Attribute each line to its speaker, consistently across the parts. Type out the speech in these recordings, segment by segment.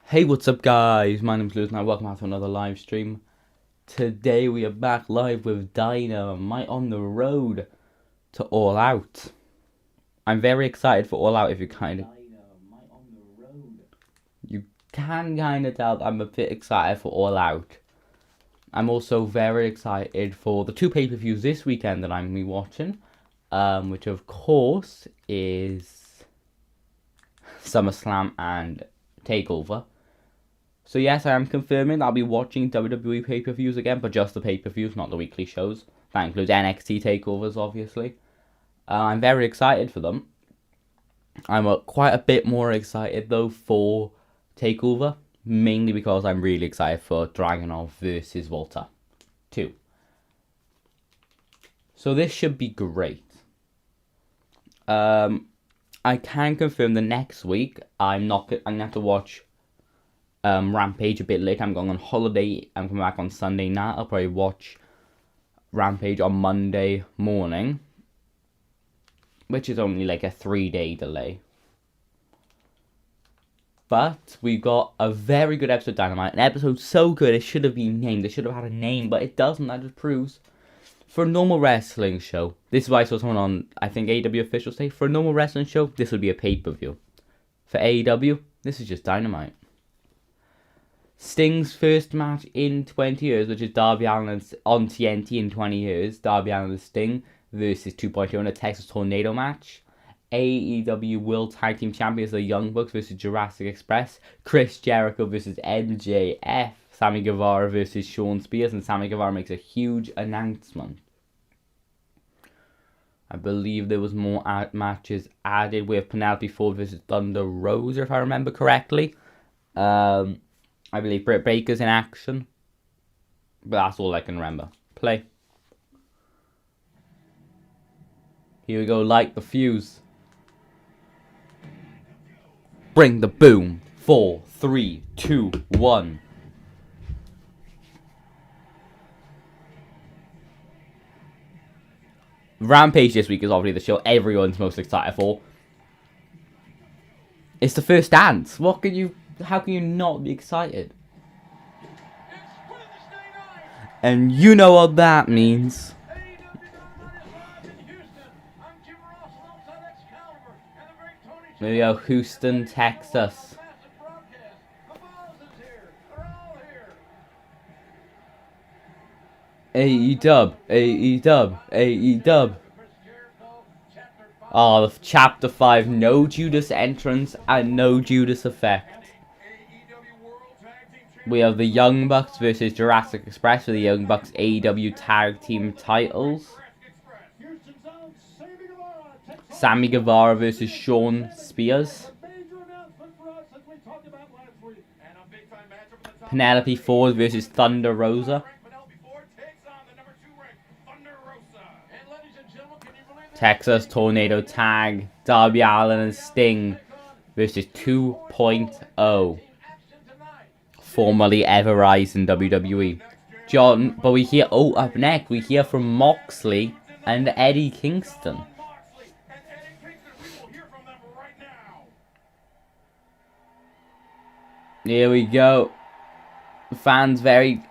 Speaker 1: Hey, what's up guys? My name's LewisKnight. Welcome back to another live stream. Today we are back live with Dynamite on the road to All Out. I'm very excited for All Out. If you can kind of tell that I'm a bit excited for All Out. I'm also very excited for the two pay-per-views this weekend that I'm going to be watching. Which of course is SummerSlam and TakeOver. So yes, I am confirming that I'll be watching WWE pay-per-views again, but just the pay-per-views, not the weekly shows. That includes NXT takeovers, obviously. I'm very excited for them. I'm quite a bit more excited, though, for TakeOver, mainly because I'm really excited for Dragunov versus Volta 2. So this should be great. I can confirm the next week I'm going to have to watch Rampage a bit later. I'm going on holiday. I'm coming back on Sunday night. I'll probably watch Rampage on Monday morning, which is only like a 3-day delay. But we got a very good episode of Dynamite. An episode so good it should have been named. It should have had a name, but it doesn't. That just proves for a normal wrestling show. This is why I saw someone on, I think, AEW official say, for a normal wrestling show, this would be a pay-per-view. For AEW, this is just Dynamite. Sting's first match in 20 years, which is Darby Allin on TNT in 20 years. Darby Allin and Sting versus 2.0 in a Texas Tornado match. AEW World Tag Team Champions, the Young Bucks versus Jurassic Express. Chris Jericho versus MJF. Sammy Guevara versus Shawn Spears, and Sammy Guevara makes a huge announcement. I believe there was more matches added with Penelope Ford versus Thunder Rosa, if I remember correctly. I believe Britt Baker's in action. But that's all I can remember. Play. Here we go, light the fuse. Bring the boom. 4, 3, 2, 1. Rampage this week is obviously the show everyone's most excited for. It's the first dance. How can you not be excited? And you know what that means. There we go, Houston, Texas. AEW, AEW, AEW. Oh, Chapter 5, no Judas entrance and no Judas effect. We have the Young Bucks versus Jurassic Express for the Young Bucks AEW Tag Team titles. Sammy Guevara versus Shawn Spears. Penelope Ford versus Thunder Rosa. Texas Tornado Tag, Darby Allin and Sting versus 2.0. Formerly Everrise in WWE. But we hear, up next, we hear from Moxley and Eddie Kingston. Here we go. Fans very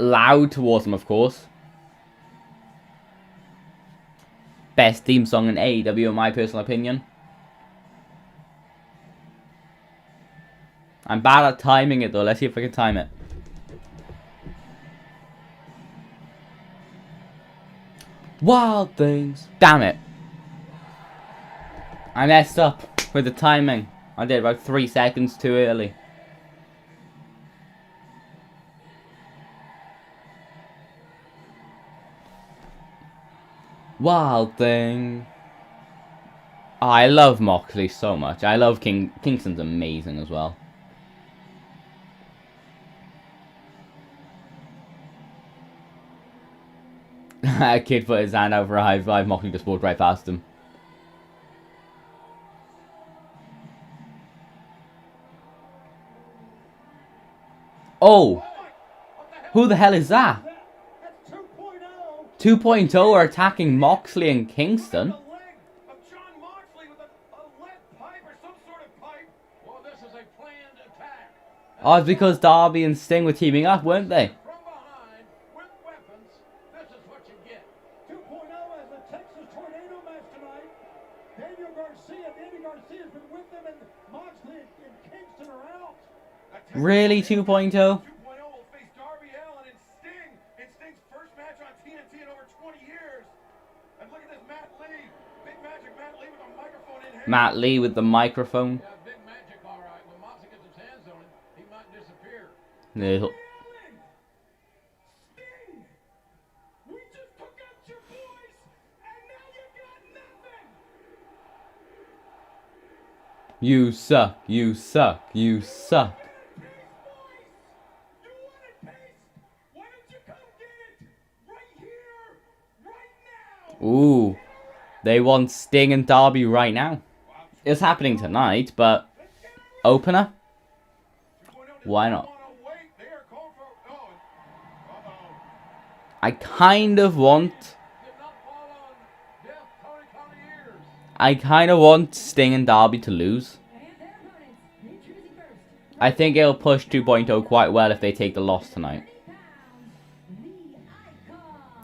Speaker 1: loud towards them, of course. Best theme song in AEW, in my personal opinion. I'm bad at timing it, though. Let's see if I can time it. Wild Things. Damn it. I messed up with the timing. I did about 3 seconds too early. Wild Thing. Oh, I love Moxley so much. I love Kingston's amazing as well. A kid put his hand out for a high five. Moxley just walked right past him. Oh! Who the hell is that? 2.0 are attacking Moxley and Kingston. Oh, it's because Darby and Sting were teaming up, weren't they?
Speaker 2: From behind with weapons. This is what you get.
Speaker 3: 2.0 as the Texas Tornado match tonight. Danny Garcia's been with them, and Moxley and Kingston are out.
Speaker 1: Really, 2.0?
Speaker 2: 2.0 will face Darby Allin and Sting in Sting's first match on TNT in over 20 years. And look at this, Matt Lee. Big Magic Matt Lee with a microphone in hand.
Speaker 1: Matt Lee with the microphone.
Speaker 2: Yeah, Big Magic, all right. When Moxley gets his hands on him, he might disappear.
Speaker 1: No.
Speaker 3: Sting, we just took out your boys, and now you got nothing.
Speaker 1: You suck, you suck, you suck.
Speaker 3: Peace, boys. You wanted peace? Why don't you come get it right here, right now?
Speaker 1: Ooh, they want Sting and Darby right now. It's happening tonight, but opener? Why not? I kind of want Sting and Darby to lose. I think it'll push 2.0 quite well if they take the loss tonight.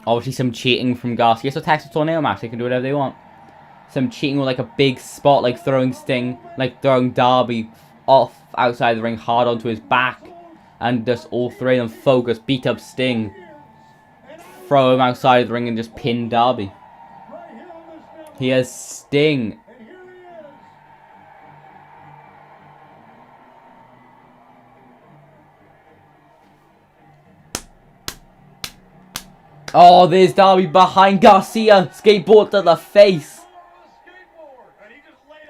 Speaker 1: Obviously some cheating from Garcia. It's a Texas Tornado match, they can do whatever they want. Some cheating with like a big spot, like throwing Sting, like throwing Darby off outside the ring hard onto his back. And just all three of them focus, beat up Sting. Throw him outside the ring and just pin Darby. He has Sting. Oh, there's Darby behind Garcia. Skateboard to the face.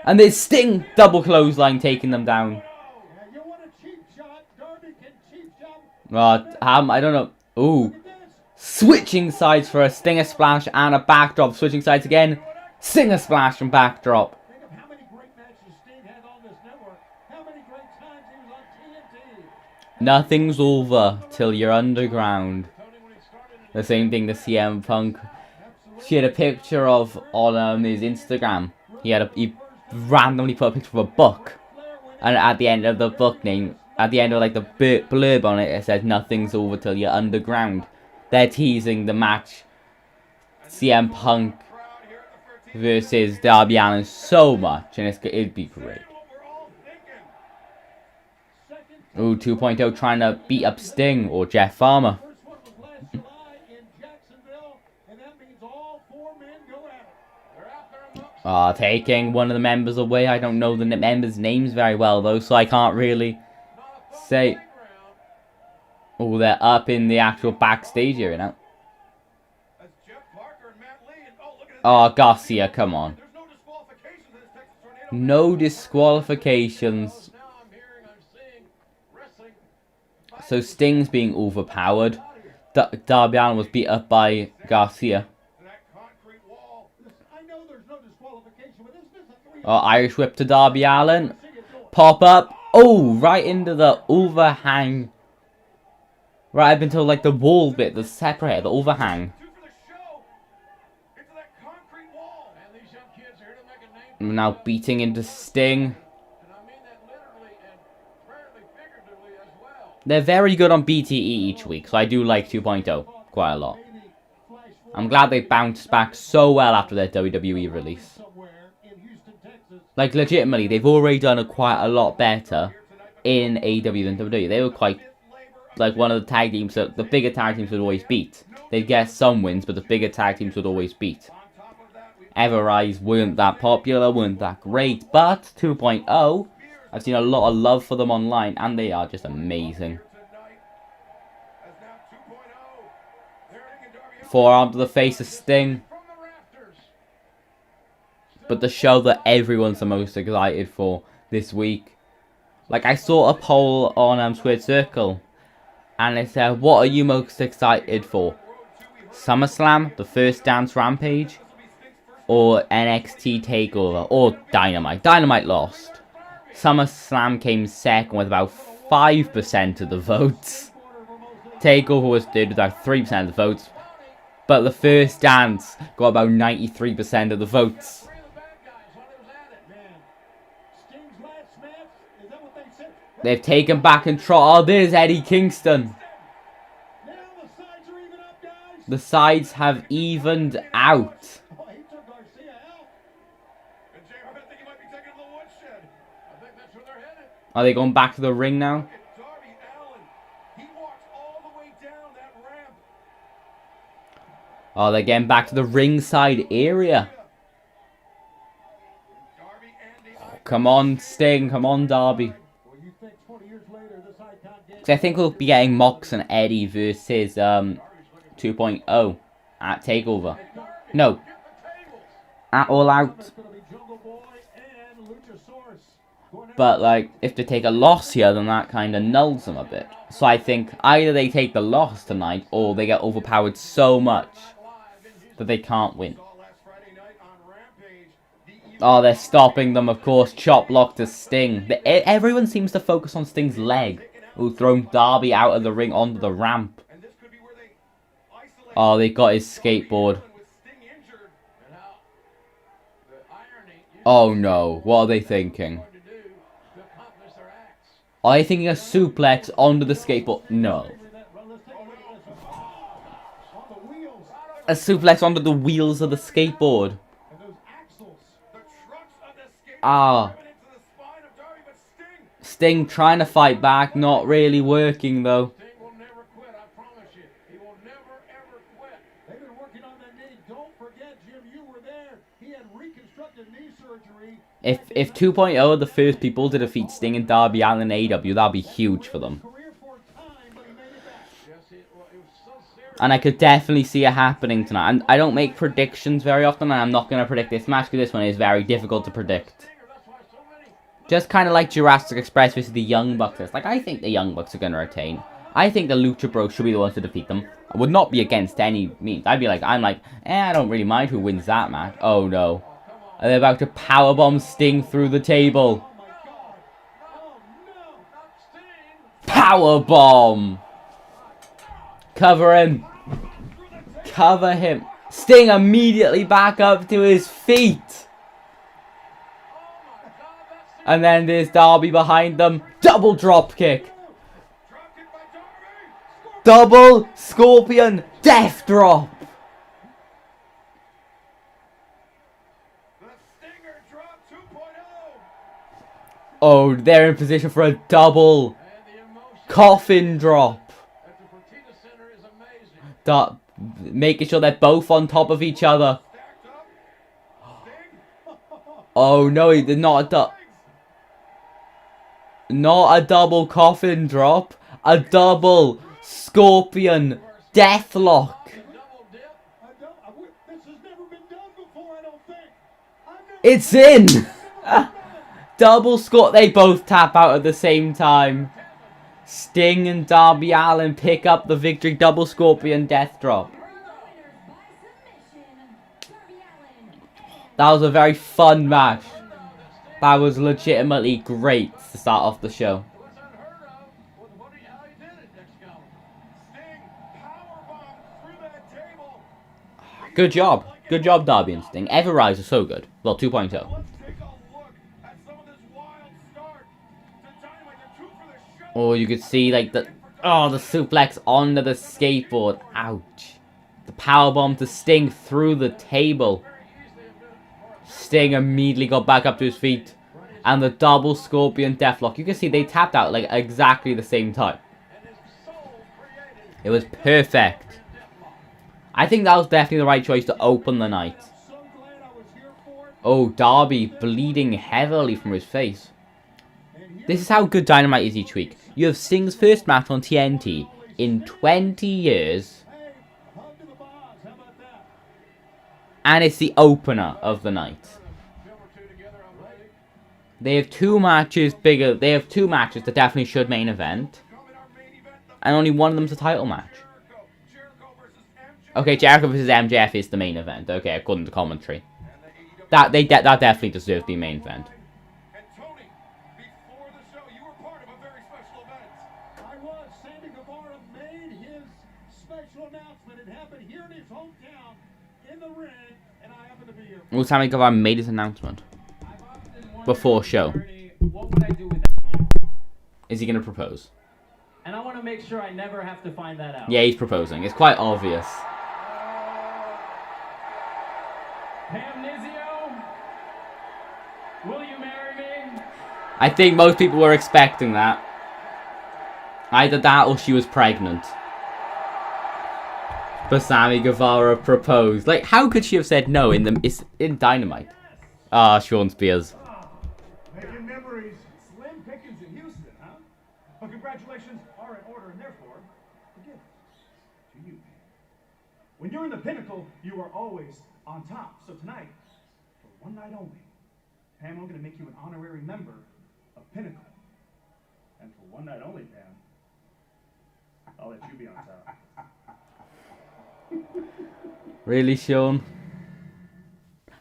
Speaker 1: And there's Sting. Double clothesline taking them down. I don't know. Ooh. Switching sides for a Stinger splash and a backdrop. Switching sides again. Stinger splash and backdrop.
Speaker 3: Think of how many great matches Sting had on this network. How many great times he was on TNT.
Speaker 1: Nothing's over till you're underground. The same thing to CM Punk. She had a picture of on his Instagram. He randomly put a picture of a book, and at the end of the book name, at the end of like the blurb on it, it says nothing's over till you're underground. They're teasing the match CM Punk versus Darby Allin so much, and it'd be great. Ooh, 2.0 trying to beat up Sting or Jeff Farmer. Taking one of the members away. I don't know the members' names very well though, so I can't really say. Oh, they're up in the actual backstage area now. Oh, Garcia, come on. No disqualifications. So Sting's being overpowered. Darby Allin was beat up by Garcia. Oh, Irish whip to Darby Allin. Pop up. Oh, right into the overhang. Right up until like the wall bit, the separator, the overhang. Now beating into Sting. They're very good on BTE each week, so I do like 2.0 quite a lot. I'm glad they bounced back so well after their WWE release. Like, legitimately, they've already done quite a lot better in AEW than WWE. They were quite, like, one of the tag teams that the bigger tag teams would always beat. They'd get some wins, but the bigger tag teams would always beat. Ever-Rise weren't that popular, weren't that great, but 2.0, I've seen a lot of love for them online, and they are just amazing. Forearm to the face of Sting. But the show that everyone's the most excited for this week. Like, I saw a poll on Squared Circle, and it said, what are you most excited for? SummerSlam, the First Dance Rampage, or NXT TakeOver, or Dynamite? Dynamite lost. SummerSlam came second with about 5% of the votes. TakeOver was third with about 3% of the votes. But the First Dance got about 93% of the votes. They've taken back control. Oh, there's Eddie Kingston.
Speaker 3: Now the sides are even up, guys.
Speaker 1: The sides have evened out.
Speaker 3: Oh, he took Garcia out.
Speaker 2: And JR, I think he might be taking the woodshed. I think that's where they're headed.
Speaker 1: Are they going back to the ring now?
Speaker 2: Look at Darby Allin. He walked all the way down that ramp.
Speaker 1: Oh, they're getting back to the ringside area.
Speaker 2: Darby and the
Speaker 1: Come on, Sting. Come on, Darby.
Speaker 3: Well, you think 20 years later this icon gets...
Speaker 1: So I think we'll be getting Mox and Eddie versus 2.0 at TakeOver. No, at All Out.
Speaker 3: It's going to be Jungle Boy and Luchasaurus. Going out-
Speaker 1: But like, if they take a loss here, then that kind of nulls them a bit. So I think either they take the loss tonight, or they get overpowered so much that they can't win.
Speaker 2: saw last Friday night on Rampage.
Speaker 1: Oh, they're stopping them, of course. Chop block to Sting. Everyone seems to focus on Sting's leg, who thrown Darby out of the ring onto the ramp.
Speaker 2: And this could be where they isolate
Speaker 1: Oh, they got his skateboard.
Speaker 2: with Sting injured. And how the irony is
Speaker 1: Oh no, what are they thinking?
Speaker 2: going to do to accomplish their acts.
Speaker 1: Are they thinking a suplex onto the skateboard? No.
Speaker 3: Let's take a look at this one. On the wheels.
Speaker 1: A suplex onto the wheels of the skateboard.
Speaker 3: And those axles.
Speaker 2: The trucks of the skateboard
Speaker 1: Ah.
Speaker 2: driven into the spine of Darby, but Sting
Speaker 1: Sting trying to fight back, not really working though.
Speaker 2: Sting will never quit, I promise you. He will never, ever quit.
Speaker 3: They've been working on that knee. Don't forget, Jim, you were there. He had reconstructed knee surgery.
Speaker 1: If 2.0 are the first people to defeat Sting and Darby Allin in AEW, that'll be huge for them.
Speaker 3: Career for a time, but he made it back.
Speaker 2: Yes, it was so serious.
Speaker 1: And I could definitely see it happening tonight. And I don't make predictions very often, and I'm not going to predict this match because this one is very difficult to predict.
Speaker 2: That's why so many
Speaker 1: Just kind of like Jurassic Express versus the Young Bucks. It's like, I think the Young Bucks are going to retain. I think the Lucha Bros should be the ones to defeat them. I would not be against any means. I'd be like, I don't really mind who wins that match. Oh no. Are they about to powerbomb Sting through the table?
Speaker 3: Oh, my God. Oh, no.
Speaker 2: not Sting.
Speaker 1: Powerbomb! Cover him. Cover him. Sting immediately back up to his feet. And then there's Darby behind them. Double drop kick.
Speaker 2: Drop kick by Darby.
Speaker 1: Double Scorpion Death Drop.
Speaker 2: The Stinger drop 2.0.
Speaker 1: Oh, they're in position for a double
Speaker 2: And the emotion
Speaker 1: coffin drop.
Speaker 2: at the Fertitta Center is amazing.
Speaker 1: Making sure they're both on top of each other.
Speaker 2: Stacked up. Sting.
Speaker 1: Oh no, he did not a double coffin drop. A double Scorpion Deathlock.
Speaker 2: Double dip.
Speaker 3: This has never been done before, I don't think. I've never
Speaker 1: It's in! Double score. They both tap out at the same time. Sting and Darby Allin pick up the victory. Double Scorpion Death Drop. That was a very fun match. That was legitimately great to start off the show.
Speaker 2: It was unheard of. How he did it, Excalibur. Sting powerbomb through that table.
Speaker 1: Good job. Good job, Darby and Sting. Everrise is so good. Well, 2.0.
Speaker 2: Let's take a look at some of this wild start to Dynamite. They're 2 for the show.
Speaker 1: Oh, you could see like the suplex onto the skateboard. Ouch. The powerbomb to Sting through the table. Sting immediately got back up to his feet. And the double Scorpion Deathlock. You can see they tapped out like exactly the same time. It was perfect. I think that was definitely the right choice to open the night.
Speaker 3: so glad I was here for it.
Speaker 1: Oh, Darby bleeding heavily from his face. This is how good Dynamite is each week. You have Sting's first match on TNT in 20 years.
Speaker 3: Hey, a hug to the boss. How about that?
Speaker 1: And it's the opener of the night. They have two matches bigger. They have two matches that definitely should main event. And only one of them's a title match.
Speaker 2: Jericho versus MJF.
Speaker 1: Okay, Jericho vs MJF is the main event. Okay, according to commentary. That definitely deserves to be main event.
Speaker 2: And Tony, before the show, you were part of a very special event.
Speaker 3: I was. Sandy Guevara made his special announcement. It happened here in his hometown, in the ring, and I happened to be here.
Speaker 1: Well, Sammy Guevara made his announcement before show.
Speaker 4: What would I do without you?
Speaker 1: Is he going to propose?
Speaker 4: And I want to make sure I never have to find that out.
Speaker 1: Yeah, he's proposing. It's quite obvious.
Speaker 4: Pam Nizio, will you marry me?
Speaker 1: I think most people were expecting that. Either that or she was pregnant. But Sammy Guevara proposed. Like, how could she have said no in Dynamite? Ah, Sean Spears.
Speaker 2: Making memories. Slim pickings in Houston, huh? Well, congratulations are in order, and therefore, forgiveness to you. When you're in the pinnacle, you are always on top. So tonight, for one night only, Pam, I'm going to make you an honorary member of Pinnacle. And for one night only, Pam, I'll let you be on top.
Speaker 1: Really, Sean?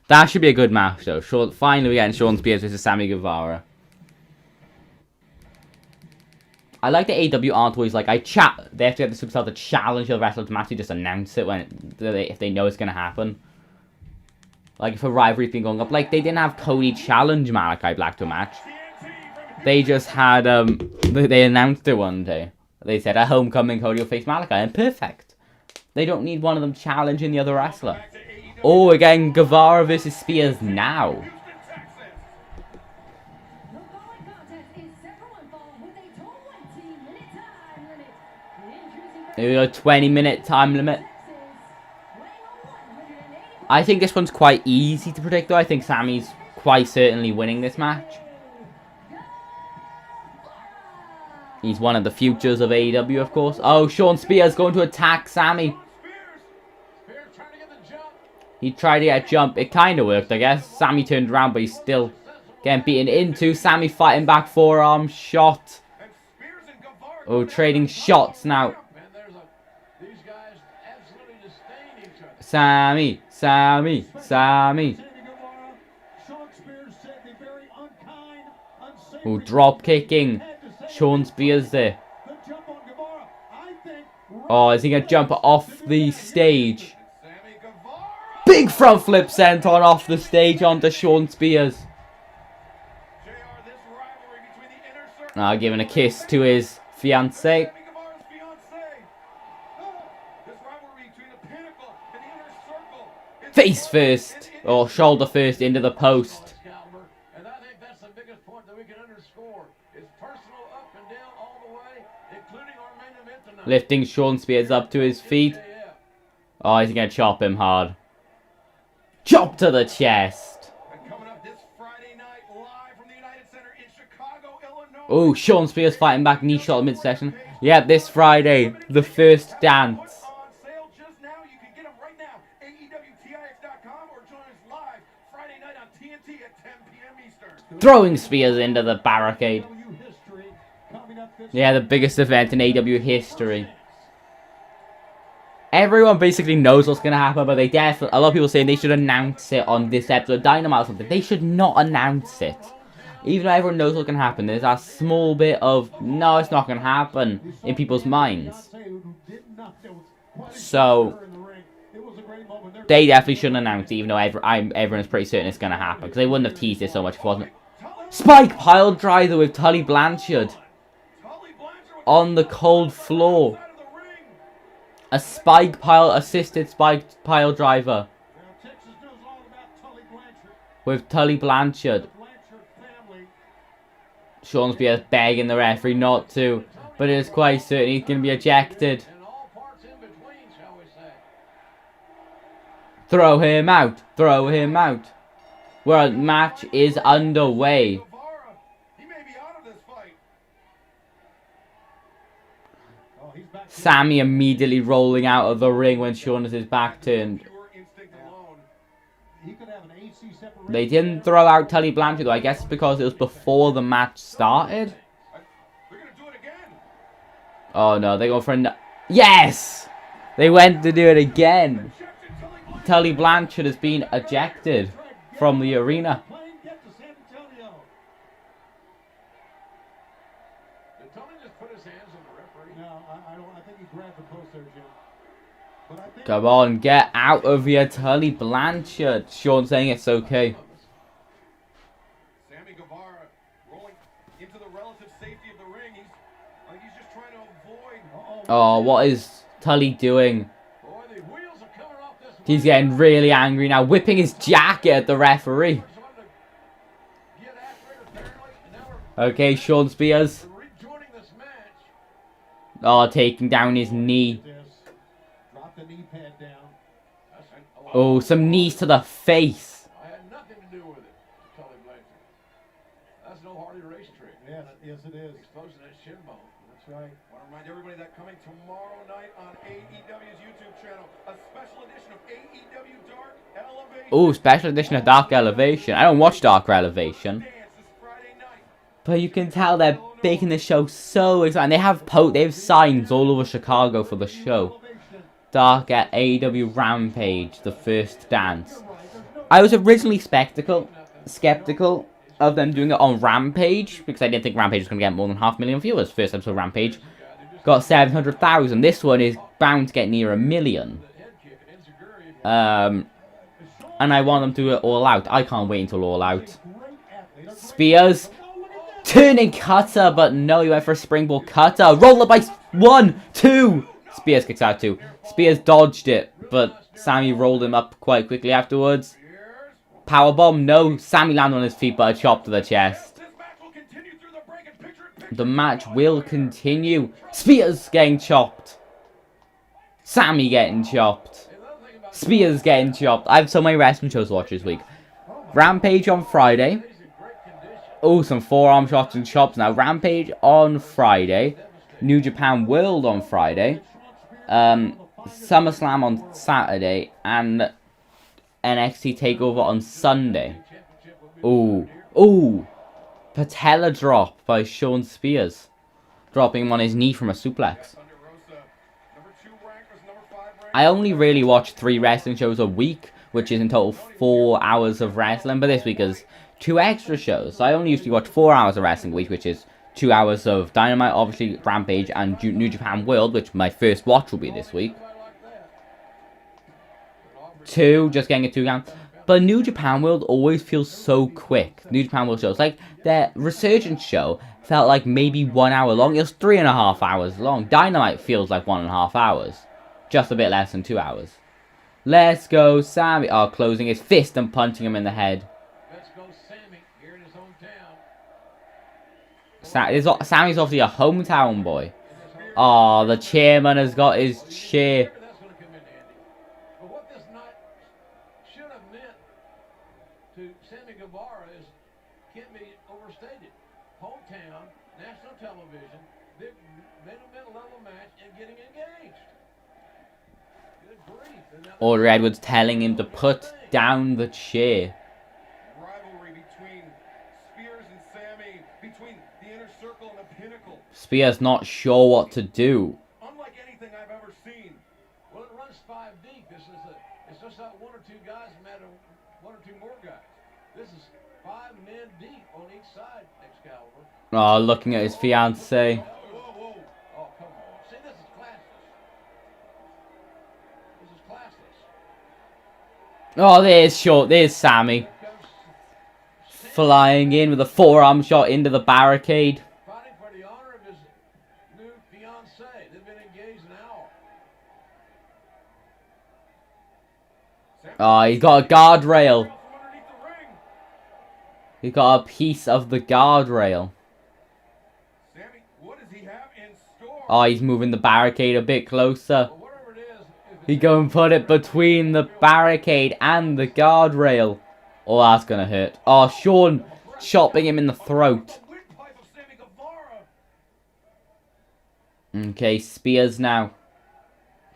Speaker 1: That should be a good match, though. Finally, we're getting Sean Spears versus Sammy Guevara. I like the AEW aren't always like, they have to get the superstar to challenge the wrestler to match, just announce it if they know it's going to happen. Like, if a rivalry's been going up. Like, they didn't have Cody challenge Malachi Black to a match. They just had, they announced it one day. They said, at Homecoming, Cody will face Malachi, and perfect. They don't need one of them challenging the other wrestler. Oh, we're getting Guevara versus Spears now. Here we go, 20-minute time limit. I think this one's quite easy to predict, though. I think Sammy's quite certainly winning this match. He's one of the futures of AEW, of course. Oh, Sean Spears going to attack Sammy. He tried to get a jump. It kind of worked, I guess. Sammy turned around, but he's still getting beaten into. Sammy fighting back, forearm shot. Oh, trading shots now. Sammy. Oh, drop kicking. Sean Spears there. Oh, is he going to jump off the stage? Big front flip senton off the stage onto Sean Spears. Giving a kiss to his fiancée. Face first, or shoulder first into the post.
Speaker 2: And I think that's the biggest point that we can underscore. It's personal up and down all the way, including our main event tonight.
Speaker 1: Lifting Sean Spears up to his feet. Oh, he's going to chop him hard. Chop to the chest.
Speaker 2: And coming up this Friday night, live from the United Center in Chicago, Illinois.
Speaker 1: Oh, Sean Spears fighting back, knee shot midsection. Yeah, this Friday, the first dance.
Speaker 2: On sale just now. You can get them right now. AEWTIX.com or join us live Friday night on TNT at 10 p.m. Eastern.
Speaker 1: Throwing Spears into the barricade. Yeah, the biggest event in AEW history. Everyone basically knows what's going to happen, but a lot of people saying they should announce it on this episode of Dynamite or something. They should not announce it. Even though everyone knows what's going to happen, there's a small bit of, no, it's not going to happen in people's minds. So, they definitely shouldn't announce it, even though everyone's pretty certain it's going to happen. Because they wouldn't have teased it so much if it wasn't. Spike pile driver with Tully Blanchard on the cold floor. A assisted spike pile driver with Tully Blanchard. Sean Spears begging the referee not to, but it is quite certain he's going to be ejected. Throw him out. Throw him out. Well, match is underway. Sammy immediately rolling out of the ring when Sean has his back turned. They didn't throw out Tully Blanchard though, I guess because it was before the match started. Oh no, they go for a... Yes! They went to do it again. Tully Blanchard has been ejected from the arena. Come on, get out of here, Tully Blanchard. Sean saying it's okay.
Speaker 2: Sammy Guevara Rolling into the relative safety of the ring. I think he's just trying to avoid.
Speaker 1: Oh, what is Tully doing?
Speaker 3: Boy, the wheels are coming off this.
Speaker 1: He's getting really angry now, whipping his jacket at the referee.
Speaker 3: Get after it, apparently, and now we're
Speaker 1: Okay, Sean Spears.
Speaker 3: rejoining this match.
Speaker 1: Oh, taking down his knee.
Speaker 3: Drop the knee pad down.
Speaker 1: Oh, some knees to the face.
Speaker 3: I had nothing to do with it, Tully Blanchard. That's no Hardy race trick. Yeah, yes it is. Exposing that shin bone. That's right.
Speaker 2: I want to remind everybody that coming tomorrow night on AEW's YouTube channel, a special edition of AEW Dark Elevation.
Speaker 1: Oh, special edition of Dark Elevation. I don't watch Dark Elevation.
Speaker 2: Dance this Friday night.
Speaker 1: But you can tell they're making the show so exciting. They have signs all over Chicago for the show. Dark at AEW Rampage, the first dance. I was originally skeptical of them doing it on Rampage, because I didn't think Rampage was going to get more than 500,000 viewers. First episode of Rampage got 700,000. This one is bound to get near 1 million. And I want them to do it all out. I can't wait until all out. Spears. Turning cutter, but no, he went for a springboard cutter. Roll up by 1, 2. Spears kicks out 2. Spears dodged it, but Sammy rolled him up quite quickly afterwards. Powerbomb, no. Sammy landed on his feet, but a chop to the chest. The match will continue. Spears getting chopped. Sammy getting chopped. Spears getting chopped. I have so many wrestling shows to watch this week. Rampage on Friday. Oh, some forearm shots and chops now. Rampage on Friday. New Japan World on Friday. SummerSlam on Saturday. And NXT TakeOver on Sunday. Ooh. Ooh. Patella drop by Sean Spears. Dropping him on his knee from a suplex. I only really watch 3 wrestling shows a week, which is in total 4 hours of wrestling. But this week is 2 extra shows. So I only usually watch 4 hours of wrestling a week, which is 2 hours of Dynamite, obviously Rampage, and New Japan World, which my first watch will be this week. 2, just getting a 2 count. But New Japan World always feels so quick. New Japan World shows, like their Resurgence show, felt like maybe 1 hour long. It was 3.5 hours long. Dynamite feels like 1.5 hours. Just a bit less than 2 hours. Let's go, Sammy. Oh, closing his fist and punching him in the head.
Speaker 3: Let's go, Sammy, here in his hometown.
Speaker 1: Sammy's obviously a hometown boy. Oh, the chairman has got his chair.
Speaker 3: That's going to come in handy. But what this night should have meant to Sammy Guevara is can't be overstated. Hometown, national television, big main level match, and getting engaged. Good grief. And now
Speaker 1: Or Edwards telling him to put down the chair.
Speaker 2: Rivalry between Spears and Sammy, between the Inner Circle and the Pinnacle.
Speaker 1: Spears not sure what to do.
Speaker 2: Unlike anything I've ever seen.
Speaker 3: well, it runs 5 deep. It's just not 1 or 2 guys met 1 or 2 more guys. This is 5 men deep on each side, Excalibur.
Speaker 1: Oh, looking at his fiancée.
Speaker 3: Whoa, whoa. Oh, come on. See, this is classless. This is classless.
Speaker 1: Oh, there's Sammy. Flying in with a forearm shot into the barricade.
Speaker 3: Fighting for the honor of his new fiancée. They've been engaged an hour.
Speaker 1: Oh, he's got a guardrail.
Speaker 2: From underneath the ring.
Speaker 1: He got a piece of the guardrail.
Speaker 2: Sammy, what does he have in store?
Speaker 1: Oh, he's moving the barricade a bit closer.
Speaker 3: But whatever it is, if
Speaker 1: He go and put it between the barricade and the guardrail. Oh, that's gonna hurt. Oh, Sean chopping him in the throat.
Speaker 2: The windpipe of Sammy Guevara.
Speaker 1: Okay, Spears now.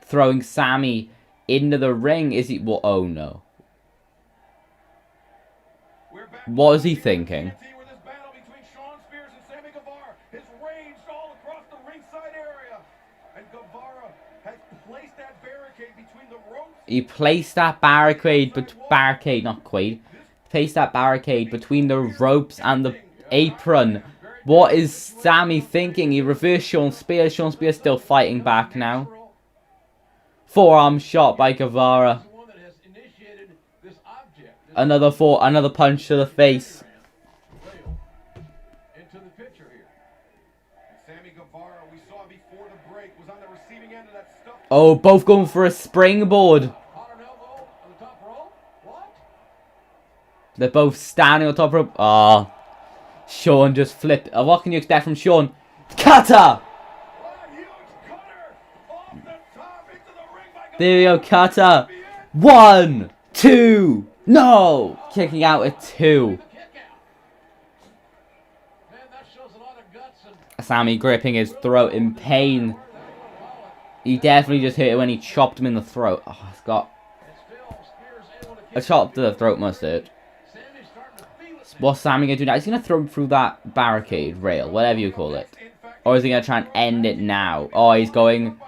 Speaker 1: Throwing Sammy into the ring. Is he... Well, oh, no.
Speaker 2: We're back
Speaker 1: What is he thinking?
Speaker 2: with this battle between Sean Spears and Sammy Guevara is raged all across the ringside area. And Guevara has placed that barricade between the ropes.
Speaker 1: He placed that barricade, placed that barricade between the ropes and the apron. What is Sammy thinking? He reversed Sean Spears. Sean Spears still fighting back now. Forearm shot by Guevara.
Speaker 3: the one that has initiated this object, this
Speaker 1: Another punch to the face.
Speaker 2: receiving end of that stuff.
Speaker 1: Oh, both going for a springboard.
Speaker 3: Collar and elbow on the top rope. What?
Speaker 1: They're both standing on top rope. Oh, Sean just flipped. What can you expect from Sean? Cutter!
Speaker 2: What a huge cutter off the top into the ring by
Speaker 1: There we go, cutter. 1, 2. No! Kicking out at 2.
Speaker 3: Kick out. Man, that shows a lot of guts and
Speaker 1: Sammy gripping his throat in pain. He definitely just hit it when he chopped him in the throat. Oh, it's got...
Speaker 3: still Spears able to
Speaker 1: A
Speaker 3: kick.
Speaker 1: chop to the throat must hurt.
Speaker 3: Sammy's starting to feel it.
Speaker 1: What's Sammy going to do now? He's going to throw him through that barricade, rail, whatever you call it. Or is he going to try and end it now? Oh, he's going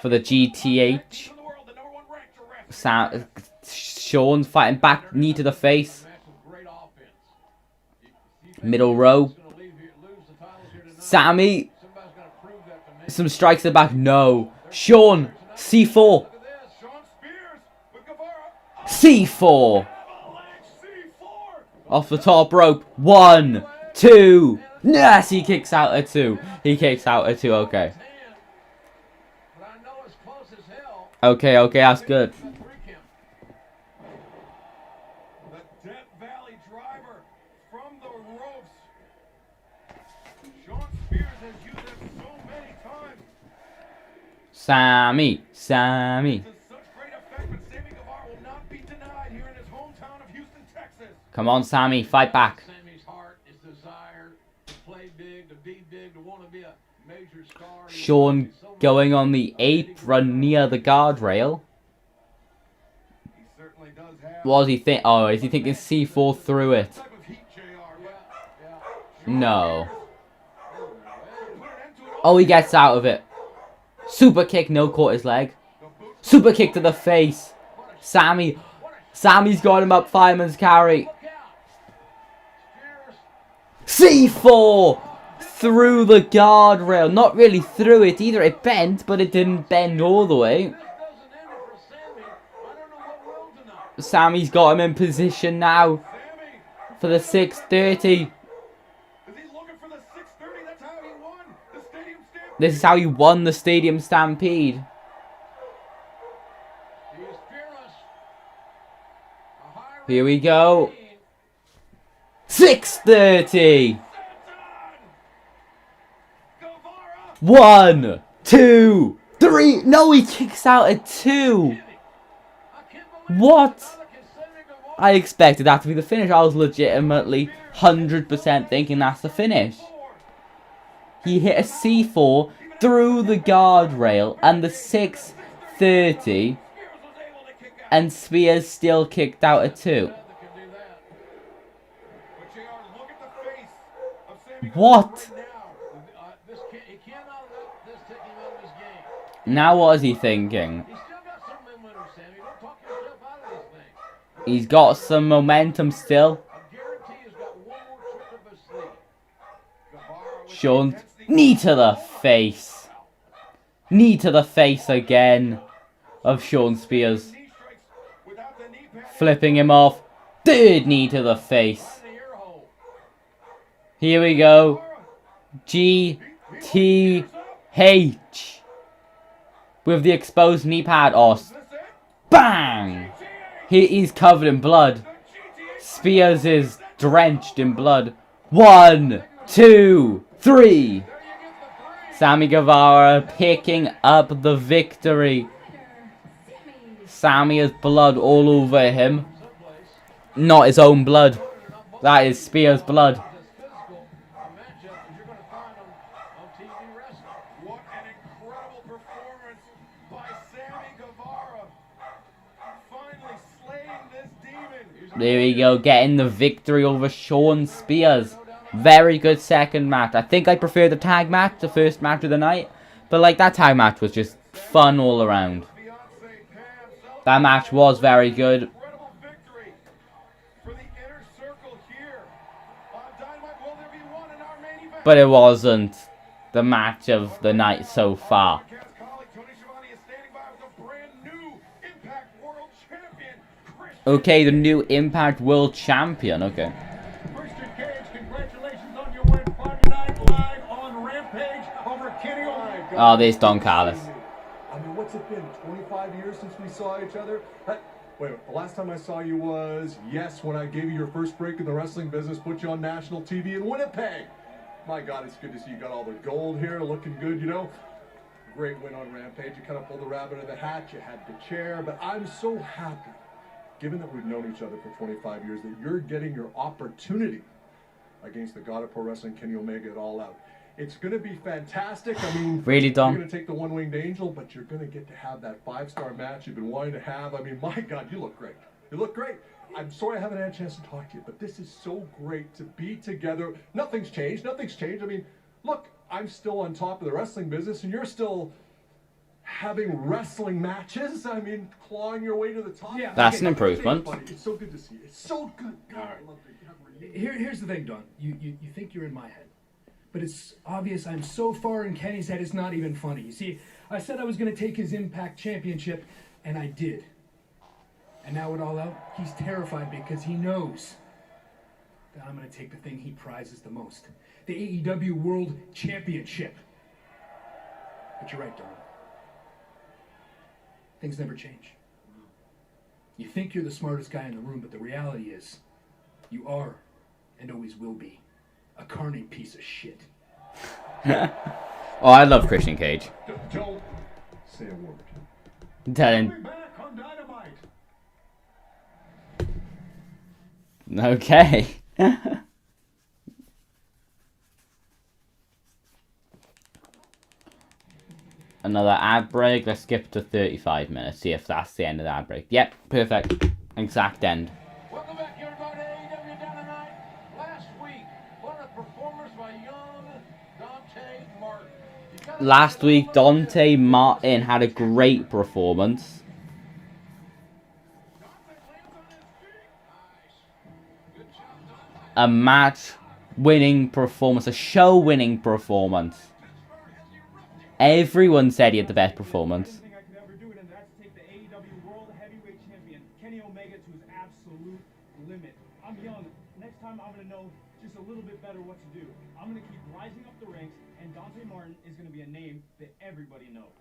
Speaker 1: for the GTH. Sean's fighting back, knee to the face.
Speaker 3: Match with great offense.
Speaker 1: Middle row.
Speaker 3: Gonna lose the titles here tonight.
Speaker 1: Sammy.
Speaker 3: Somebody's gonna prove that to me.
Speaker 1: Some strikes to the back. No. Sean. C4.
Speaker 3: Look at this.
Speaker 2: Sean Spears with Guevara.
Speaker 1: C4.
Speaker 2: Avalanche C4.
Speaker 1: Off the top rope. 1, 2. Yes, he kicks out at 2. He kicks out at 2. Okay.
Speaker 3: Hand, but I know it's close as hell.
Speaker 1: Okay, okay. That's good.
Speaker 3: That 3 count.
Speaker 2: The Death Valley driver from the ropes. Sean Spears has used it so many times
Speaker 1: Sammy. Sammy.
Speaker 2: to such great effect, but Sammy Guevara will not be denied here in his hometown of Houston, Texas.
Speaker 1: Come on, Sammy. Fight back.
Speaker 3: Sammy's heart is desire to play big, to be big, to want to be a major star.
Speaker 1: Sean going on the apron near the guardrail.
Speaker 2: He certainly does have
Speaker 1: What does he think? Oh, is he thinking C4 through it?
Speaker 2: type of heat, JR.
Speaker 3: Yeah.
Speaker 1: No.
Speaker 2: Put an end to it all.
Speaker 1: Oh, he gets out of it. Super kick, no, caught his leg.
Speaker 2: The boot
Speaker 1: Super kick to the face. Sammy. Sammy's got him up fireman's carry.
Speaker 3: Look out. Spears.
Speaker 1: C4 through the guardrail. Not really through it either. It bent, but it didn't bend all the way.
Speaker 3: This doesn't end it for Sammy. I don't know what will tonight.
Speaker 1: Sammy's got him in position now
Speaker 2: Sammy,
Speaker 1: for the 630.
Speaker 2: is he looking for the 630? That's how he won the Stadium Stampede.
Speaker 1: This is how he won the Stadium Stampede.
Speaker 3: He is fearless. A high
Speaker 1: Here we go.
Speaker 3: rating.
Speaker 1: 630.
Speaker 2: Guevara.
Speaker 1: 1, 2, 3. No, he kicks out at 2.
Speaker 3: I can't believe
Speaker 1: What?
Speaker 3: it. Sammy Guevara.
Speaker 1: I expected that to be the finish. I was legitimately 100% thinking that's the finish. He hit a C4 through the guardrail and the 630,
Speaker 2: Spears was able to kick out.
Speaker 1: and Spears still kicked out at 2.
Speaker 3: That can do that.
Speaker 2: But JR, look at the face of Sammy
Speaker 1: What?
Speaker 2: Guevara now.
Speaker 3: He cannot let this take him out of his game.
Speaker 1: Now what is he thinking?
Speaker 3: He's still got some momentum, Sammy. Don't talk yourself out of this thing.
Speaker 1: He's got some momentum still.
Speaker 3: I guarantee he's got one more trick up his sleeve.
Speaker 2: Guevara with
Speaker 1: Sean,
Speaker 2: the intensity-
Speaker 1: knee to the face. Knee to the face again of Sean Spears.
Speaker 2: Knee strikes without the knee pad.
Speaker 1: Flipping him off. Third knee to the face.
Speaker 3: In the ear hole.
Speaker 1: Here we go. GTH. With the exposed knee pad. Oh,
Speaker 2: Is this it?
Speaker 1: bang! He's covered in blood.
Speaker 2: The GTH.
Speaker 1: Spears is drenched in blood. 1, 2, 3. Sammy Guevara picking up the victory. Sammy has blood all over him. Not his own blood. That is Spears' blood.
Speaker 3: As physical a matchup as you're going to find on TV wrestling.
Speaker 2: What an incredible performance by Sammy Guevara. Finally slaying this demon.
Speaker 1: There we go, getting the victory over Sean Spears. Very good second match. I think I prefer the tag match, the first match of the night. But like, that tag match was just fun all around.
Speaker 2: Beyonce Pam
Speaker 1: That match was very good.
Speaker 2: incredible victory for the inner circle here on Dynamite. Will there be one in our main event?
Speaker 1: But it wasn't the match of the night so far.
Speaker 2: Podcast colleague Tony Schiavone is standing by with a brand new Impact World Champion, Christian.
Speaker 1: Okay, the new Impact World Champion. Okay.
Speaker 2: Christian Cage, congratulations on your win Friday night live on Rampage over Kenny Omega.
Speaker 1: Oh, there's Don Callis.
Speaker 5: what's it been, 25 years since we saw each other? Wait, the last time I saw you was, yes, when I gave you your first break in the wrestling business, put you on national TV in Winnipeg. My God, it's good to see you got all the gold here, looking good, you know. Great win on Rampage. You kind of pulled the rabbit in the hat. You had the chair. But I'm so happy, given that we've known each other for 25 years, that you're getting your opportunity against the God of Pro Wrestling, Kenny Omega, at All Out. It's going to be fantastic. I mean,
Speaker 1: really, Dom?
Speaker 5: You're going to take the one-winged angel, but you're going to get to have that 5-star match you've been wanting to have. I mean, my God, you look great. You look great. I'm sorry I haven't had a chance to talk to you, but this is so great to be together. Nothing's changed. Nothing's changed. I mean, look, I'm still on top of the wrestling business, and you're still having wrestling matches. I mean, clawing your way to the top.
Speaker 6: Yeah,
Speaker 1: That's an improvement.
Speaker 5: It's so good to see you. It's so good. God, I love it.
Speaker 6: Here's the thing, Don. You think you're in my head, but it's obvious I'm so far in Kenny's head it's not even funny. You see, I said I was going to take his Impact Championship, and I did. And now at All Out, he's terrified because he knows that I'm going to take the thing he prizes the most, the AEW World Championship. But you're right, Don. Things never change. You think you're the smartest guy in the room, but the reality is, you are, and always will be, a carny piece of shit.
Speaker 1: Oh, I love Christian Cage.
Speaker 5: Don't say a word.
Speaker 1: Tell
Speaker 2: We'll
Speaker 1: him.
Speaker 2: be back on Dynamite.
Speaker 1: Okay. Another ad break. Let's skip to 35 minutes. See if that's the end of the ad break. Yep, perfect. Exact end.
Speaker 3: Welcome back, everybody, to AEW Dynamite. Last week, what a performance by young Dante Martin.
Speaker 1: Last week, Dante Martin had a great performance. A match-winning performance. A show-winning performance. Everyone said he had the best performance.
Speaker 2: Thing I could ever do, and that's take the AEW World Heavyweight Champion Kenny Omega to his absolute limit. I'm young. Next time I'm gonna know just a little bit better what to do. I'm gonna keep rising up the ranks, and Dante Martin is gonna be a name that everybody knows.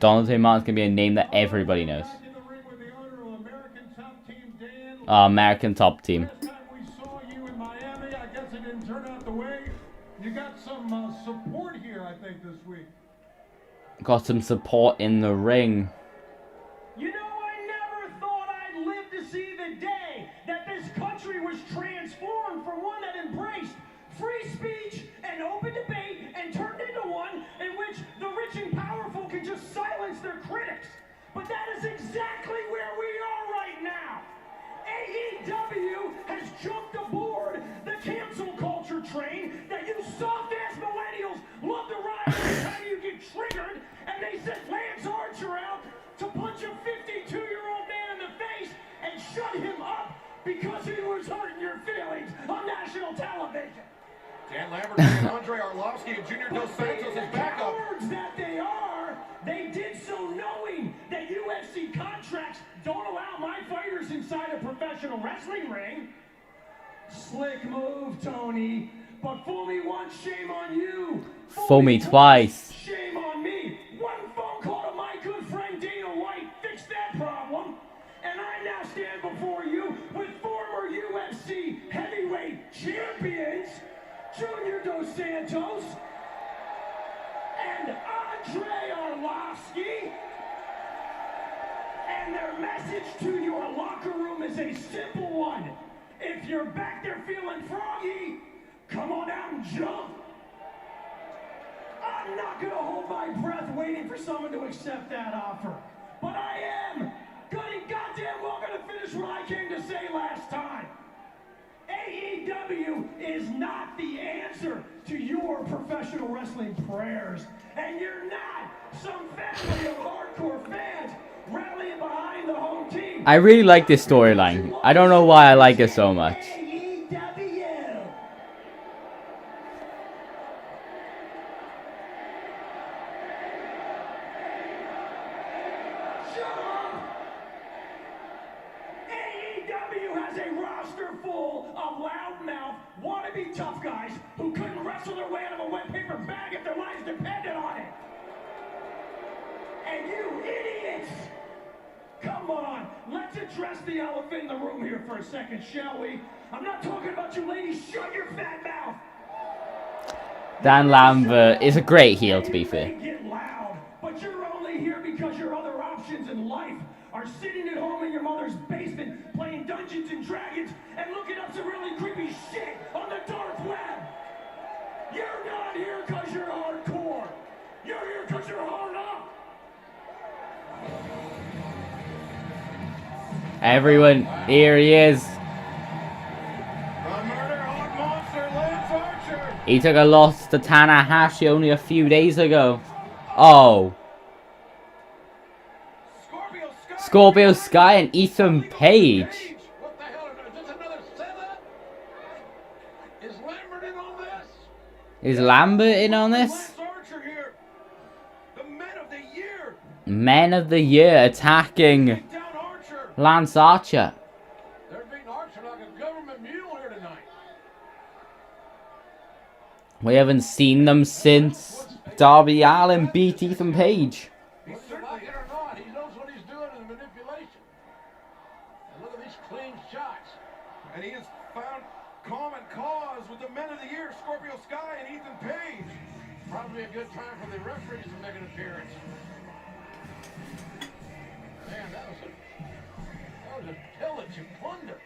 Speaker 1: Dante Martin's gonna be a name that everybody knows.
Speaker 2: Back in the ring with the owner of American Top Team, Dan.
Speaker 1: American Top Team.
Speaker 2: Last time we saw you in Miami, I guess it didn't turn out the way. You got some support here, I think, this week.
Speaker 1: Got some support in the ring.
Speaker 4: You know, I never thought I'd live to see the day that this country was transformed from one that embraced free speech and open debate and turned into one in which the rich and powerful can just silence their critics. But that is exactly where we are right now. AEW has jumped aboard the cancel culture train that you soft-ass millennials love to ride every time you get triggered, and they sent Lance Archer out to punch a 52-year-old man in the face and shut him up because he was hurting your feelings on national television.
Speaker 3: Dan Lambert and Andre Arlovsky and Junior Dos Santos as backup.
Speaker 4: Cowards that they are, they did so knowing that UFC contracts don't allow my fighters inside a professional wrestling ring. Slick move, Tony. But fool me once, shame on you.
Speaker 1: Fool me twice.
Speaker 4: Shame on me. One phone call to my good friend Dana White fixed that problem. And I now stand before you with former UFC heavyweight champions, Junior Dos Santos and Andre Arlovsky. And their message to your locker room is a simple one. If you're back there feeling froggy, come on out and jump. I'm not going to hold my breath waiting for someone to accept that offer. But I am good and goddamn well going to finish what I came to say last time. AEW is not the answer to your professional wrestling prayers. And you're not some family of hardcore fans rallying behind the home team.
Speaker 1: I really like this storyline. I don't know why I like it so much.
Speaker 4: AEW. Shut up! AEW has a roster full of loudmouth, wannabe tough guys who couldn't wrestle their way out of a wet paper bag if their lives depended on it. And you idiots come on. Let's address the elephant in the room here for a second, shall we? I'm not talking about you ladies. Shut your fat mouth.
Speaker 1: Dan Lambert is a great heel, to be fair.
Speaker 4: Get loud, but you're only here because your other options in life are sitting at home in your mother's basement playing Dungeons and Dragons and looking up some really creepy shit on the dark web. You're not here because you're hardcore. You're here because you're hard up.
Speaker 1: Everyone, here he is. He took a loss to Tanahashi only a few days ago. Oh. Scorpio Sky and Ethan Page.
Speaker 3: What the hell? Is this another setup? Is Lambert in on this?
Speaker 1: Is Lambert in on this?
Speaker 2: Lance Archer here. The men of the year.
Speaker 1: Men of the Year attacking
Speaker 2: Take down Archer.
Speaker 1: Lance Archer.
Speaker 3: They're beating Archer like a government mule here tonight.
Speaker 1: We haven't seen them since Darby Allin beat Ethan Page.
Speaker 3: Whether you like it or not, he knows what he's doing in the manipulation. And look at these clean shots.
Speaker 2: And he has found common cause with the men of the year, Scorpio Sky and Ethan Page.
Speaker 3: Probably a good time for the referees to make an appearance. Man, that was a pillage and plunder.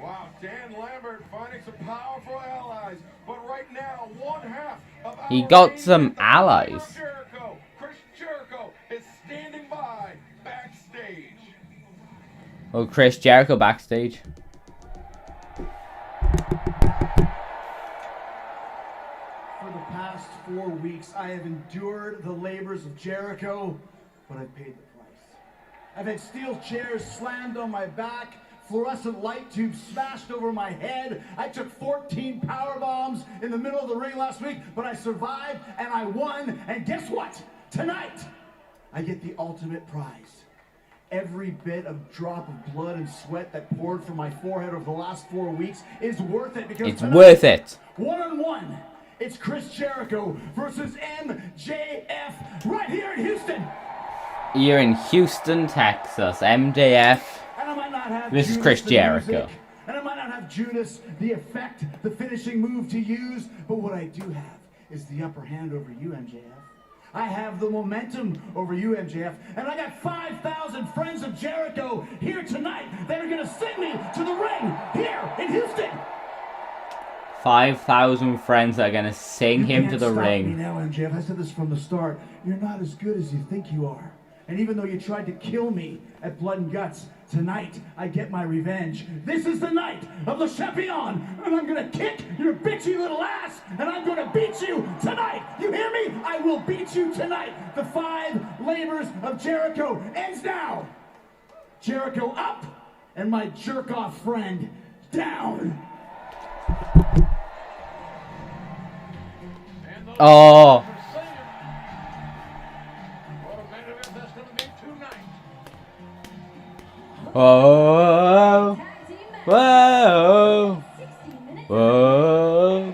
Speaker 2: Wow, Dan Lambert finding some powerful allies. But right now, one half of
Speaker 1: He
Speaker 2: our
Speaker 1: got
Speaker 2: main
Speaker 1: some
Speaker 2: event, the
Speaker 1: allies.
Speaker 2: Jericho. Chris Jericho is standing by backstage.
Speaker 1: Oh, Chris Jericho backstage.
Speaker 7: For the past 4 weeks, I have endured the labors of Jericho, but I've paid the price. I've had steel chairs slammed on my back, fluorescent light tubes smashed over my head. I took 14 power bombs in the middle of the ring last week, but I survived and I won. And guess what? Tonight, I get the ultimate prize. Every bit of drop of blood and sweat that poured from my forehead over the last 4 weeks is worth it because
Speaker 1: It's
Speaker 7: tonight,
Speaker 1: worth it.
Speaker 7: one-on-one, it's Chris Jericho versus MJF right here in Houston.
Speaker 1: You're in Houston, Texas. MJF.
Speaker 7: And I might not have
Speaker 1: This is
Speaker 7: Judas
Speaker 1: Chris
Speaker 7: the
Speaker 1: Jericho.
Speaker 7: music, and I might not have Judas the effect, the finishing move to use, but what I do have is the upper hand over you, MJF. I have the momentum over you, MJF, and I got 5,000 friends of Jericho here tonight that are gonna send me to the ring here in Houston.
Speaker 1: 5,000 friends are gonna sing
Speaker 7: You
Speaker 1: him
Speaker 7: can't
Speaker 1: to the
Speaker 7: stop
Speaker 1: ring.
Speaker 7: Me now, MJF. I said this from the start. You're not as good as you think you are. And even though you tried to kill me at Blood and Guts, tonight I get my revenge. This is the night of the champion, and I'm gonna kick your bitchy little ass, and I'm gonna beat you tonight. You hear me? I will beat you tonight. The 5 labors of Jericho ends now. Jericho up, and my jerk-off friend down.
Speaker 3: And those
Speaker 1: Oh.
Speaker 3: are saying, what a main event that's going to be tonight.
Speaker 1: Whoa. Whoa. Whoa.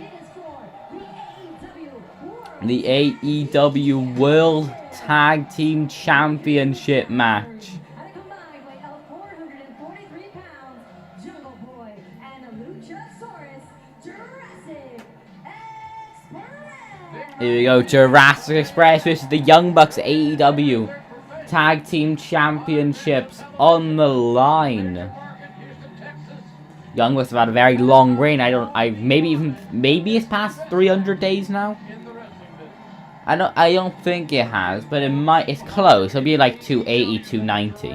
Speaker 1: The AEW World Tag Team Championship match.
Speaker 8: At a combined weight of 443 pounds, Jungle Boy and Luchasaurus Jurassic Express.
Speaker 1: Here we go, Jurassic Express versus the Young Bucks AEW Tag Team Championships on the line. Young Bucks have had a very long reign. Maybe it's past 300 days now. I don't think it has, but it's close. It'll be like 280, 290.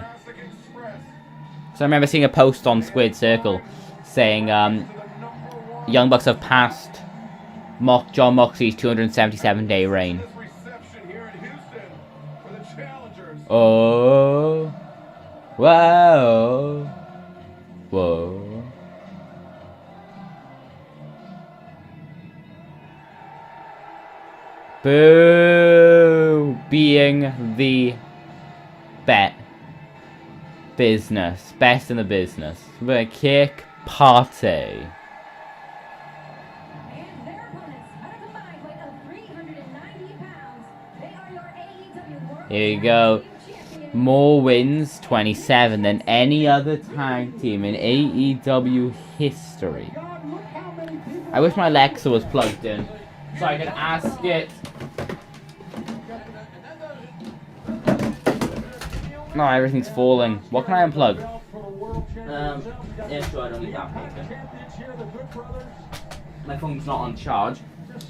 Speaker 1: So I remember seeing a post on Squid Circle saying Young Bucks have passed John Moxley's 277-day reign. Oh. Whoa. Whoa. Boo! Being the best in the business. We're a kick party.
Speaker 8: And their opponents, at a combined weight of 390 pounds, they are your AEW World
Speaker 1: Here you go.
Speaker 8: Tag Team Champions,
Speaker 1: More wins, 27, than any other tag team in AEW history. I wish my Alexa was plugged in so I could ask it. No, everything's falling. What can I unplug? Yeah, sure, I don't need that paper. My phone's not on charge,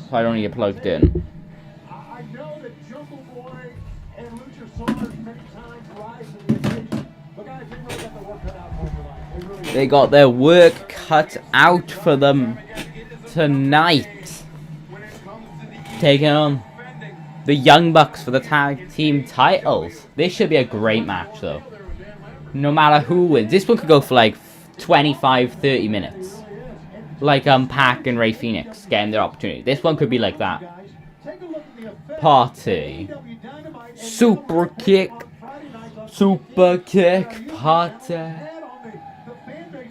Speaker 1: so I don't need it plugged in.
Speaker 2: I know that Jungle Boy and Luchasaurus many times rise to the occasion, but guys, they really got the work cut out for them tonight. They really
Speaker 1: They got their work cut out for them tonight. Taking on the Young Bucks for the tag team titles. This should be a great match, though. No matter who wins. This one could go for like 25-30 minutes. Like Pac and Ray Phoenix getting their opportunity. This one could be like that. Party. Super kick. Super kick. Party.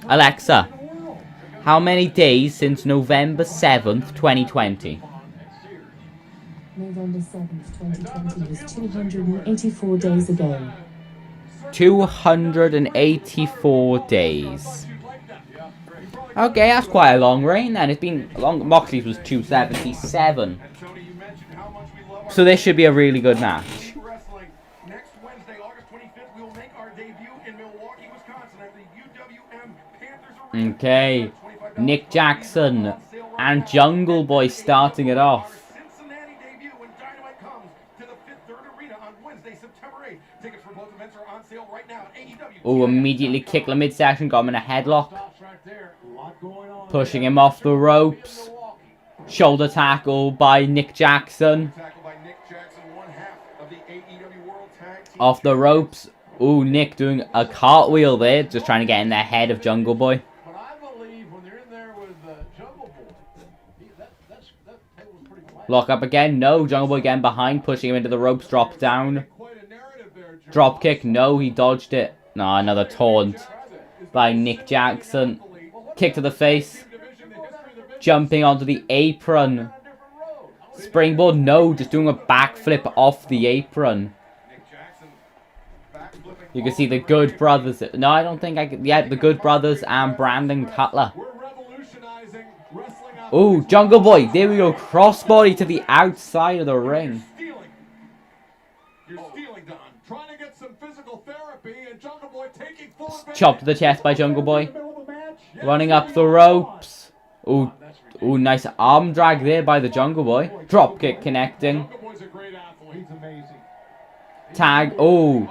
Speaker 1: Alexa, how many days since November 7th, 2020?
Speaker 9: November 7th, 2020 was 284 days ago.
Speaker 1: 284 days. Okay, that's quite a long reign then. It's been long. Moxley's was 277. So this should be a really good match.
Speaker 2: Next Wednesday, August 25th, we will make our debut in Milwaukee, Wisconsin at the UWM Panthers Arena.
Speaker 1: Okay, Nick Jackson and Jungle Boy starting it off.
Speaker 2: Cincinnati debut when Dynamite comes to the Fifth Third Arena on Wednesday, September 8th. Tickets for both events are on sale right now at AEW.
Speaker 1: Oh, immediately kick the midsection, got him in a headlock. Pushing him off the ropes. Shoulder tackle by Nick Jackson. Off the ropes. Ooh, Nick doing a cartwheel there, just trying to get in the head of Jungle Boy.
Speaker 3: But I believe when they're in there with Jungle Boy, that table's pretty flat.
Speaker 1: Lock up again. No, Jungle Boy getting behind, pushing him into the ropes. Drop down. Drop kick. No, he dodged it. No, another taunt by Nick Jackson. Kick to the face. Jumping onto the apron. Springboard. No, just doing a backflip off the apron. You can see the Good Brothers. No, I don't think I could. Yeah, the Good Brothers and Brandon Cutler. Ooh, Jungle Boy. There we go. Crossbody to the outside of the ring.
Speaker 5: You're stealing, Don. Trying to get some physical therapy, and Jungle Boy taking full advantage.
Speaker 1: Chopped to the chest by Jungle Boy. Running up the ropes. Ooh, ooh, nice arm drag there by the Jungle Boy. Drop kick connecting.
Speaker 5: Jungle Boy's a great athlete. He's amazing.
Speaker 1: Tag. Ooh.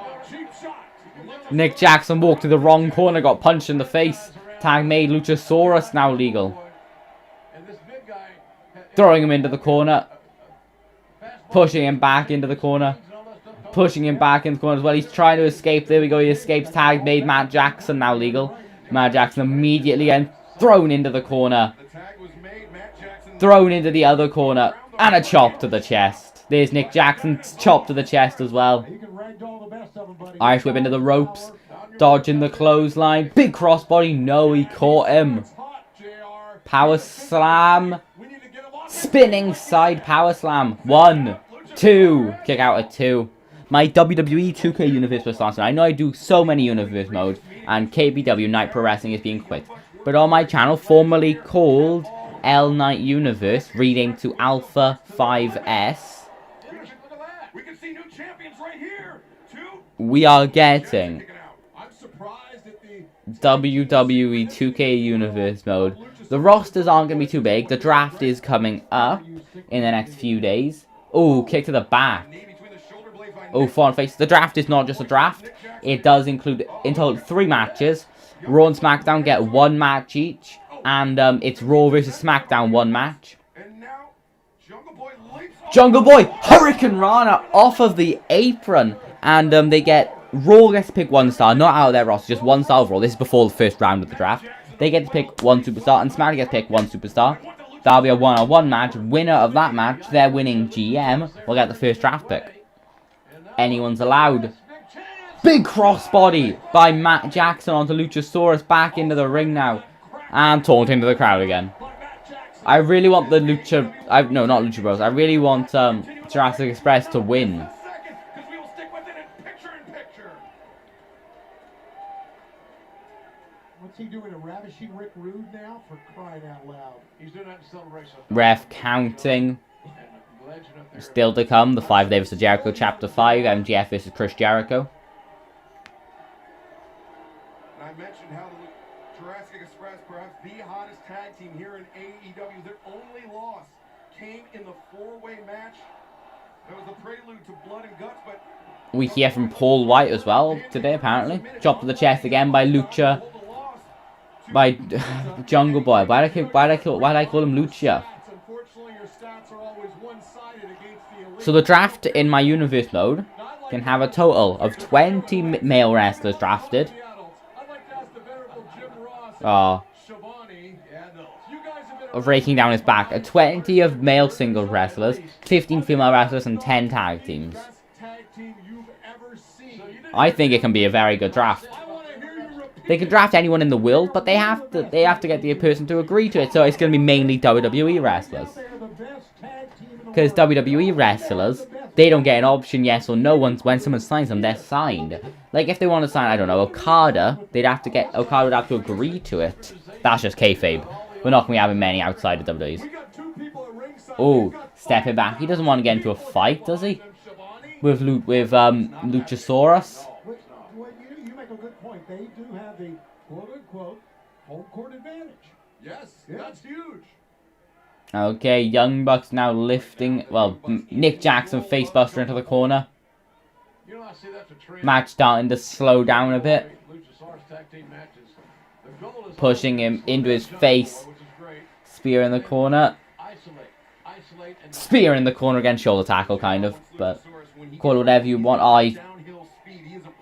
Speaker 1: Nick Jackson walked to the wrong corner, got punched in the face. Tag made. Luchasaurus now legal. Throwing him into the corner. Pushing him back into the corner. Pushing him back in the corner as well. He's trying to escape. There we go. He escapes. Tag made. Matt Jackson now legal. Matt Jackson immediately and thrown into the corner. Thrown into the other corner. And a chop to the chest. There's Nick Jackson's chop to the chest as well. Irish whip into the ropes. Dodging the clothesline. Big crossbody. No, he caught him. Power slam. Spinning side power slam. 1, 2. Kick out at 2. My WWE 2K universe was starting. I know I do so many universe modes. And KBW Night Pro Wrestling is being quit. But on my channel, formerly called L Night Universe, reading to Alpha 5S. We are getting WWE 2K Universe mode. The rosters aren't going to be too big. The draft is coming up in the next few days. Oh, kick to the back. Oh, front face. The draft is not just a draft. It does include, in total, 3 matches. Raw and SmackDown get 1 match each. And it's Raw versus SmackDown 1 match. Jungle Boy, Hurricane Rana off of the apron. And they get, Raw gets to pick 1 star, not out of their roster, just 1 star overall. This is before the first round of the draft. They get to pick 1 superstar, and SmackDown gets to pick 1 superstar. That'll be a 1-on-1 match. Winner of that match, their winning GM, will get the first draft pick. Anyone's allowed. Big crossbody by Matt Jackson onto Luchasaurus, back into the ring now. And taunt into the crowd again. I really want the no, not Lucha Bros. I really want Jurassic Express to win.
Speaker 7: he doing a ravishing Rick Rude now? For crying out loud.
Speaker 3: He's doing that in celebration.
Speaker 1: Ref counting. Still to come, the 5 Day vs. Jericho Chapter 5, MJF vs. Chris Jericho.
Speaker 5: And I mentioned how the Jurassic Express, perhaps the hottest tag team here in AEW, their only loss came in the 4-way match. That was the prelude to Blood and Guts, but
Speaker 1: We hear from Paul White as well today, apparently. Chopped to the chest again by Lucha. By Jungle Boy. Why do I call him Lucha? So the draft in my universe mode can have a total of 20 male wrestlers drafted. Breaking down his back. 20 of male single wrestlers, 15 female wrestlers, and 10 tag teams. I think it can be a very good draft. They can draft anyone in the world, but they have to get the person to agree to it. So it's going to be mainly WWE wrestlers. Because WWE wrestlers, they don't get an option yes or no when someone signs them, they're signed. Like if they want to sign, I don't know, Okada, Okada would have to agree to it. That's just kayfabe. We're not going to be having many outside of WWE's. Oh, stepping back. He doesn't want to get into a fight, does he? With Luchasaurus.
Speaker 7: Well, you make a good point. They do have the quote-unquote home court advantage.
Speaker 5: yes, that's huge.
Speaker 1: Okay, Young Bucks now lifting, well, Nick Jackson facebuster into the corner. Match starting to slow down a bit. Pushing him into his face. Spear in the corner. Spear in the corner again, shoulder tackle kind of, but call it whatever you want.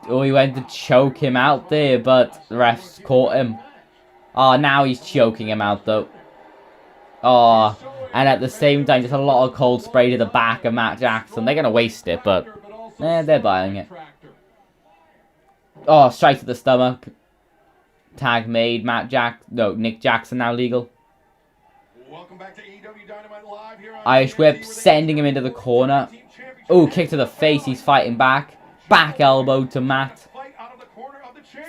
Speaker 1: Oh, he went to choke him out there, but the refs caught him. Oh, now he's choking him out though. Oh, and at the same time, just a lot of cold spray to the back of Matt Jackson. They're going to waste it, but they're buying it. Oh, straight to the stomach. Tag made. Nick Jackson now legal.
Speaker 5: Welcome back to AEW Dynamite Live here on
Speaker 1: Irish whip, sending him into the corner. Oh, kick to the face. He's fighting back. Back elbow to Matt.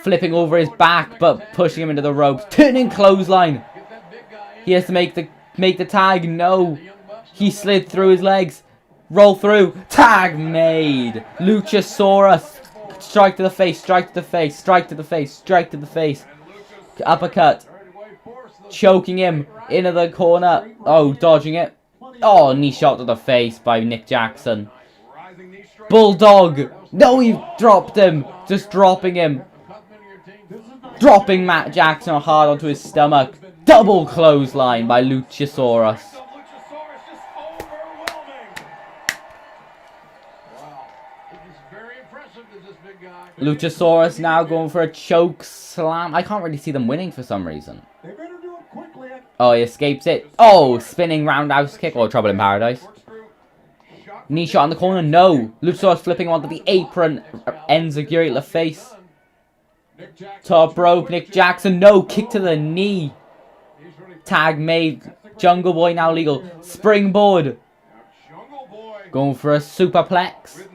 Speaker 1: Flipping over his back, but pushing him into the ropes. Turning clothesline. He has to make the tag. No. He slid through his legs. Roll through. Tag made. Luchasaurus. Strike to the face. Strike to the face. Strike to the face. Strike to the face. Uppercut. Choking him into the corner. Oh, dodging it. Oh, knee shot to the face by Nick Jackson. Bulldog. No, he dropped him. Just dropping him. Dropping Matt Jackson hard onto his stomach. Double clothesline by Luchasaurus. Luchasaurus now going for a choke slam. I can't really see them winning for some reason. Oh, he escapes it. Oh, spinning roundhouse kick. Oh, trouble in paradise. Knee shot in the corner. No. Luchasaurus flipping onto the apron. Enziguri to the face. Top rope. Nick Jackson. No. Kick to the knee. Tag made. Jungle Boy now legal. Springboard. Going for a superplex.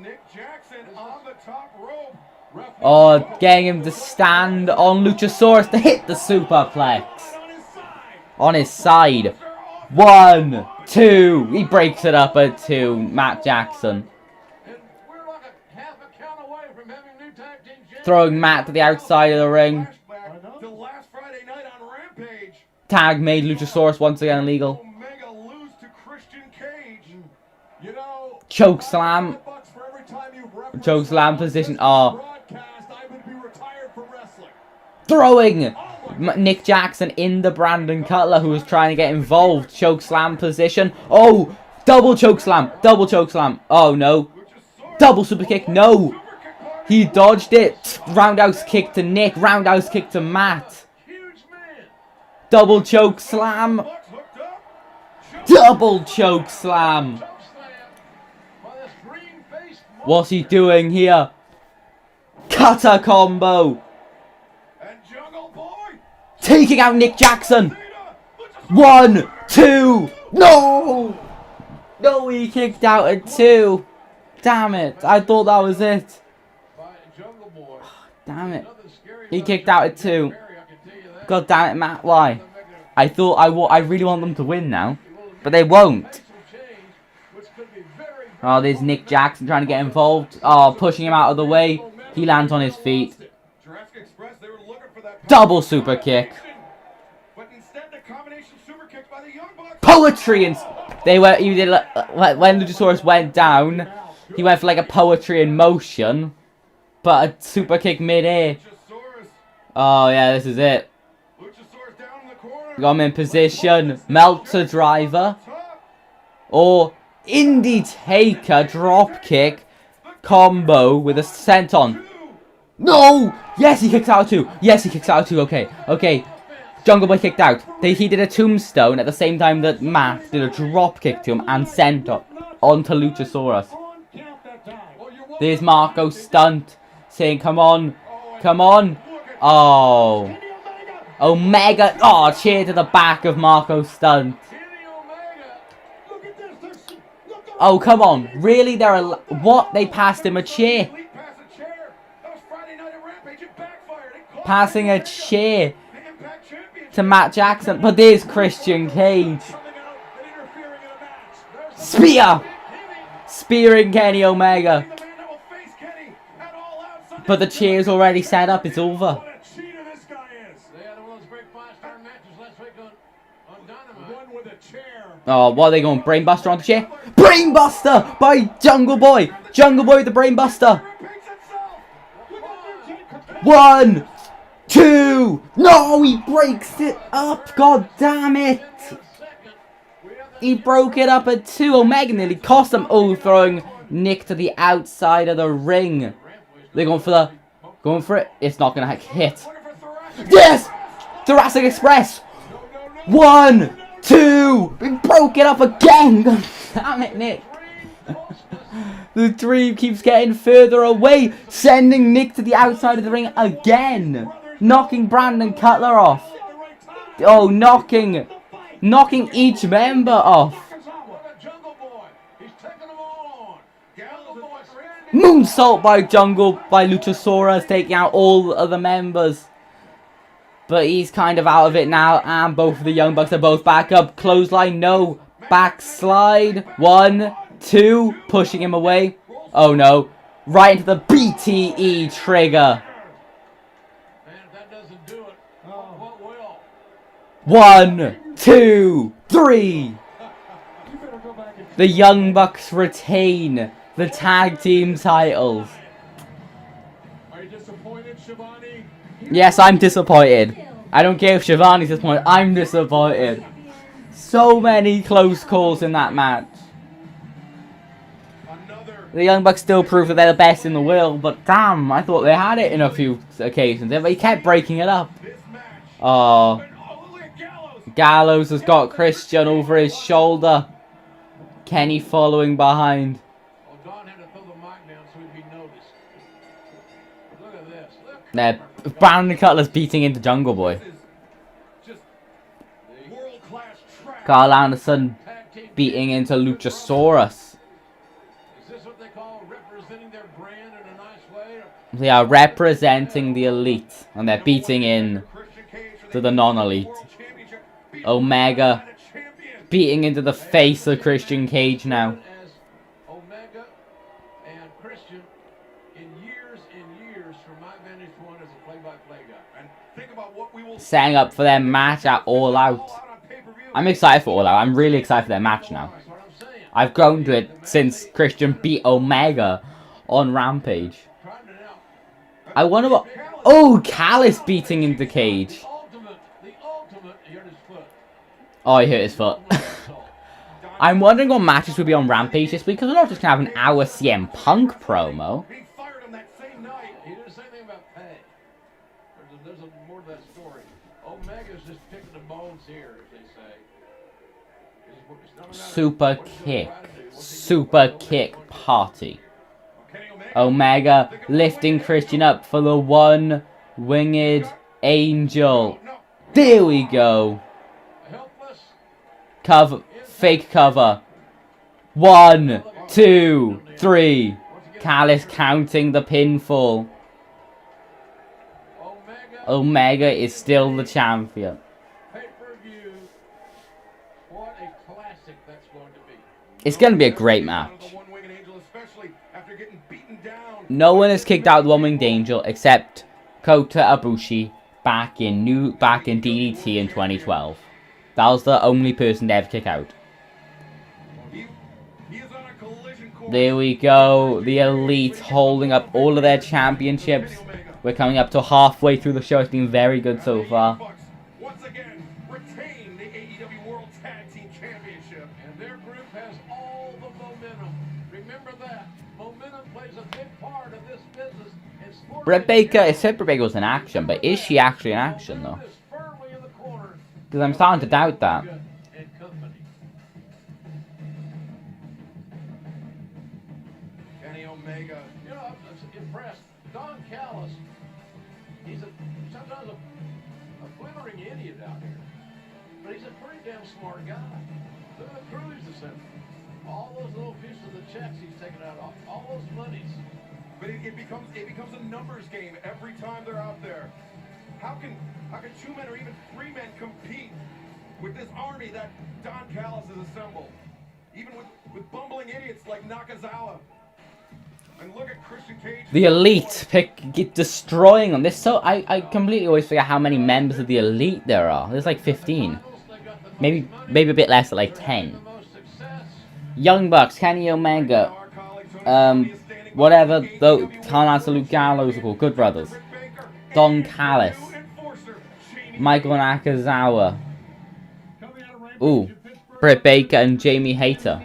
Speaker 1: Oh, getting him to stand on Luchasaurus to hit the superplex. On his side. 1, 2. He breaks it up at 2. Matt Jackson. Throwing Matt to the outside of the ring. Tag made. Luchasaurus once again illegal. Choke slam. Choke slam position. Oh. Throwing Nick Jackson in the Brandon Cutler, who was trying to get involved. Choke slam position. Oh, double choke slam. Double choke slam. Oh, no. Double super kick. No. He dodged it. Roundhouse kick to Nick. Roundhouse kick to Matt. Double choke slam. Double choke slam. What's he doing here? Cutter combo. Taking out Nick Jackson. 1, 2. No. No, he kicked out at 2. Damn it. I thought that was it. Damn it. He kicked out at 2. God damn it, Matt. Why? I thought I really want them to win now. But they won't. Oh, there's Nick Jackson trying to get involved. Oh, pushing him out of the way. He lands on his feet. Double super kick. Poetry and they were. He did when Luchasaurus went down. He went for like a poetry in motion, but a super kick mid-air. Oh yeah, this is it. Got him in position. Meltzer driver. Or Indie Taker drop kick combo with a senton. No! Yes, he kicks out too. Yes, he kicks out too. Okay, okay. Jungle Boy kicked out. He did a tombstone at the same time that Matt did a drop kick to him and sent up onto Luchasaurus. There's Marco Stunt saying, come on, come on. Oh. Omega. Oh, chair to the back of Marco Stunt. Oh, come on. Really? What? They passed him a chair. Passing a chair to Matt Jackson. But there's Christian Cage. Spear. Spearing Kenny Omega. But the chair's already set up. It's over. Oh, what are they going? Brainbuster on the chair? Brainbuster by Jungle Boy. Jungle Boy with the Brainbuster. 1, 2. No, he breaks it up. God damn it. He broke it up at 2. Omega nearly cost him. Oh, throwing Nick to the outside of the ring. They're going for it. It's not going to hit. Yes! Jurassic Express. 1, 2. We broke it up again. God damn it, Nick. The dream keeps getting further away, sending Nick to the outside of the ring again, knocking Brandon Cutler off. Oh, knocking each member off. Moonsault by Luchasaurus, taking out all of the members. But he's kind of out of it now, and both of the Young Bucks are both back up. Clothesline, no. Backslide. 1, 2. Pushing him away. Oh no. Right into the BTE trigger. 1, 2, 3. The Young Bucks retain the tag team titles.
Speaker 5: Are you disappointed, Shivani?
Speaker 1: Yes, I'm disappointed. I don't care if Shivani's disappointed. I'm disappointed. So many close calls in that match. The Young Bucks still prove that they're the best in the world, but damn, I thought they had it in a few occasions. They kept breaking it up. Oh. Gallows has got Christian over his shoulder. Kenny following behind. There, Brandon Cutler's beating into Jungle Boy. Carl Anderson beating into Luchasaurus. They are representing the elite, and they're beating in to the non-elite. Omega beating into the face of Christian Cage now. Setting up for their match at All Out. I'm excited for All Out. I'm really excited for their match now. I've grown to it since Christian beat Omega on Rampage. I wonder what... Oh, Callis beating into Cage. Oh, he hurt his foot. I'm wondering what matches will be on Rampage this week, because we're not just going to have an hour CM Punk promo. Super kick party. Omega lifting Christian up for the one winged angel. There we go. Cover, fake cover. 1, 2, 3. Callis counting the pinfall. Omega is still the champion.
Speaker 3: Pay-per-view. What a classic that's going to be.
Speaker 1: It's going to be a great match. No one has kicked out the One-Winged Angel except Kota Ibushi back in DDT in 2012. That was the only person to ever kick out. There we go. The Elite holding up all of their championships. We're coming up to halfway through the show. It's been very good so far.
Speaker 2: Once again, retain the AEW World Tag Team Championship.
Speaker 3: And their group has all the momentum. Remember that. Momentum plays a big part of this business. And sports.
Speaker 1: Britt Baker, it said Britt Baker was in action, but is she actually in action though? Because I'm starting to doubt that.
Speaker 3: Omega. You know, I'm impressed. Don Callis, he's sometimes a glittering idiot out here, but he's a pretty damn smart guy. Look at the crew he's assembled. All those little pieces of the checks he's taken out, all those monies.
Speaker 2: But it becomes a numbers game every time they're out there. How can 2 men or even 3 men compete with this army that Don Callis has assembled? Even with bumbling idiots like Nakazawa. And look at Christian Cage.
Speaker 1: The Elite get destroying them. I completely always forget how many members of the Elite there are. There's like 15. Maybe a bit less, like 10. Young Bucks, Kenny Omega, whatever, though, Tanahashi, Luke Gallows are called Good Brothers. Don Callis, Michael Nakazawa. Ooh, Britt Baker and Jamie Hayter.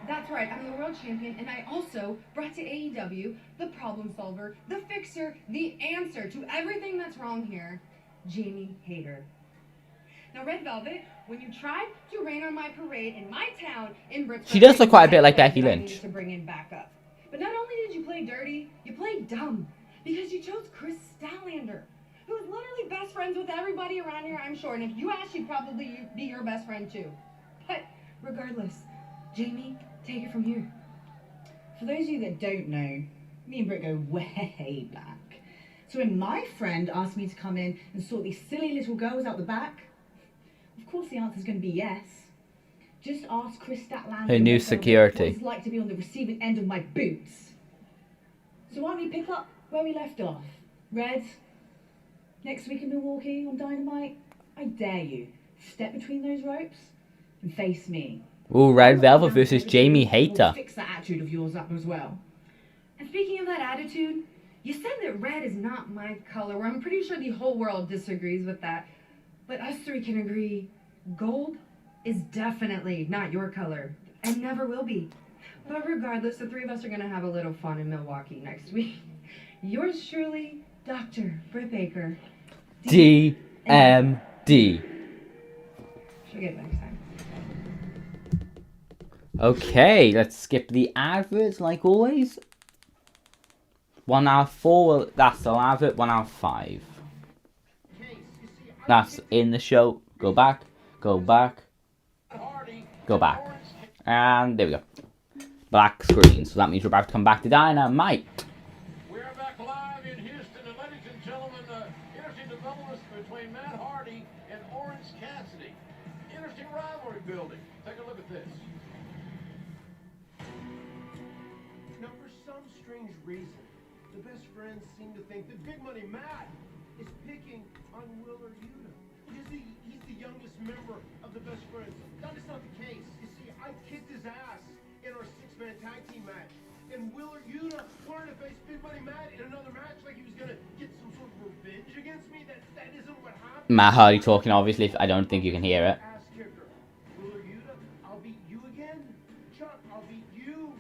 Speaker 10: That's right, I'm the world champion, and I also brought to AEW the problem solver, the fixer, the answer to everything that's wrong here, Jamie Hayter. Now, Red Velvet, when you tried to rain on my parade in my town in Britsburg,
Speaker 1: she does look quite a bit like Becky Lynch.
Speaker 10: To bring in backup. But not only did you play dirty, you played dumb, because you chose Chris Statlander, who's literally best friends with everybody around here, I'm sure, and if you asked, she'd probably be your best friend too. But regardless, Jamie, take it from here.
Speaker 11: For those of you that don't know, me and Britt go way back. So when my friend asked me to come in and sort these silly little girls out the back, of course the answer's going to be yes. Just ask Chris Statlander
Speaker 1: her new security
Speaker 11: what it's like to be on the receiving end of my boots. So why don't we pick up where we left off? Red, next week in Milwaukee on Dynamite, I dare you, step between those ropes and face me.
Speaker 1: Ooh, Red Velvet versus Jamie Hayter.
Speaker 11: Fix that attitude of yours up as well.
Speaker 10: And speaking of that attitude, you said that red is not my color. I'm pretty sure the whole world disagrees with that. But us three can agree, gold is definitely not your color. And never will be. But regardless, the three of us are going to have a little fun in Milwaukee next week. Yours truly, Dr. Britt Baker.
Speaker 1: DMD.
Speaker 10: She'll get it next time.
Speaker 1: Okay, let's skip the adverts like always. 1 hour 4, that's the advert. 1 hour 5. That's in the show. Go back, go back, go back. And there we go. Black screen. So that means we're about to come back to Dynamite.
Speaker 3: We're back live in Houston, and ladies and gentlemen, interesting developments between Matt Hardy and Orange Cassidy. Interesting rivalry building. Take a look at this.
Speaker 4: Now, for some strange reason, the best friends seem to think that Big Money Matt is picking on Willard Yuta. He's the youngest member of the best friends. That is not the case. You see, I kicked his ass in our 6-man tag team match. And Willard Yuta wanted to face Big Money Matt in another match like he was going to get some sort of revenge against me. That isn't what happened.
Speaker 1: Matt Hardy talking, obviously. I don't think you can hear it.
Speaker 4: Ass kicker. Willard Yuta, I'll beat you again. Chuck, I'll beat you.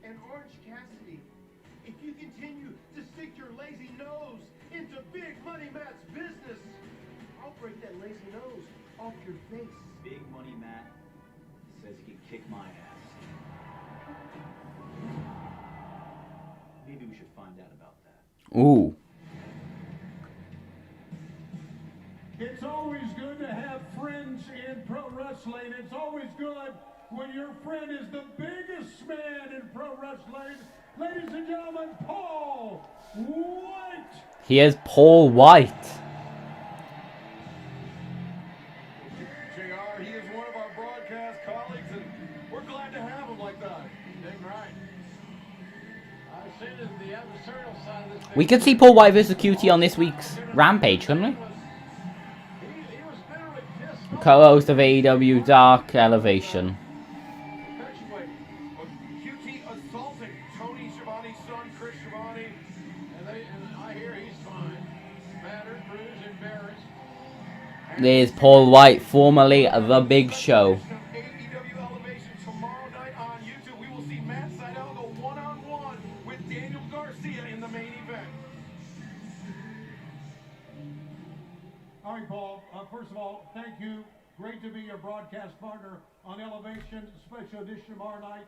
Speaker 4: And Orange Cassidy, if you continue to stick your lazy nose into Big Money Matt's business, I'll break that lazy nose off your face.
Speaker 12: Big Money Matt says he can kick my ass. Maybe we should find out about that.
Speaker 1: Ooh.
Speaker 13: It's always good to have friends in pro wrestling. It's always good when your friend is the biggest man in pro wrestling. ladies and gentlemen, Paul White.
Speaker 1: Here's Paul White.
Speaker 5: JR, he is one of our broadcast colleagues, and we're glad to have him like that.
Speaker 3: Damn right. I've seen it, the adversarial side of this.
Speaker 1: We could see Paul White versus QT on this week's Rampage, couldn't we?
Speaker 3: He was literally pissed off.
Speaker 1: Co-host of AEW Dark Elevation.
Speaker 5: QT assaulted Tony Schiavone's son, Chris Schiavone.
Speaker 3: And I hear he's fine. Battered, bruised, embarrassed.
Speaker 1: There's Paul White, formerly The Big Show.
Speaker 5: AEW Elevation tomorrow night on YouTube. We will see Matt Sydal go one-on-one with Daniel Garcia in the main event.
Speaker 13: All right, Paul. First of all, thank you. Great to be your broadcast partner on Elevation, special edition tomorrow night.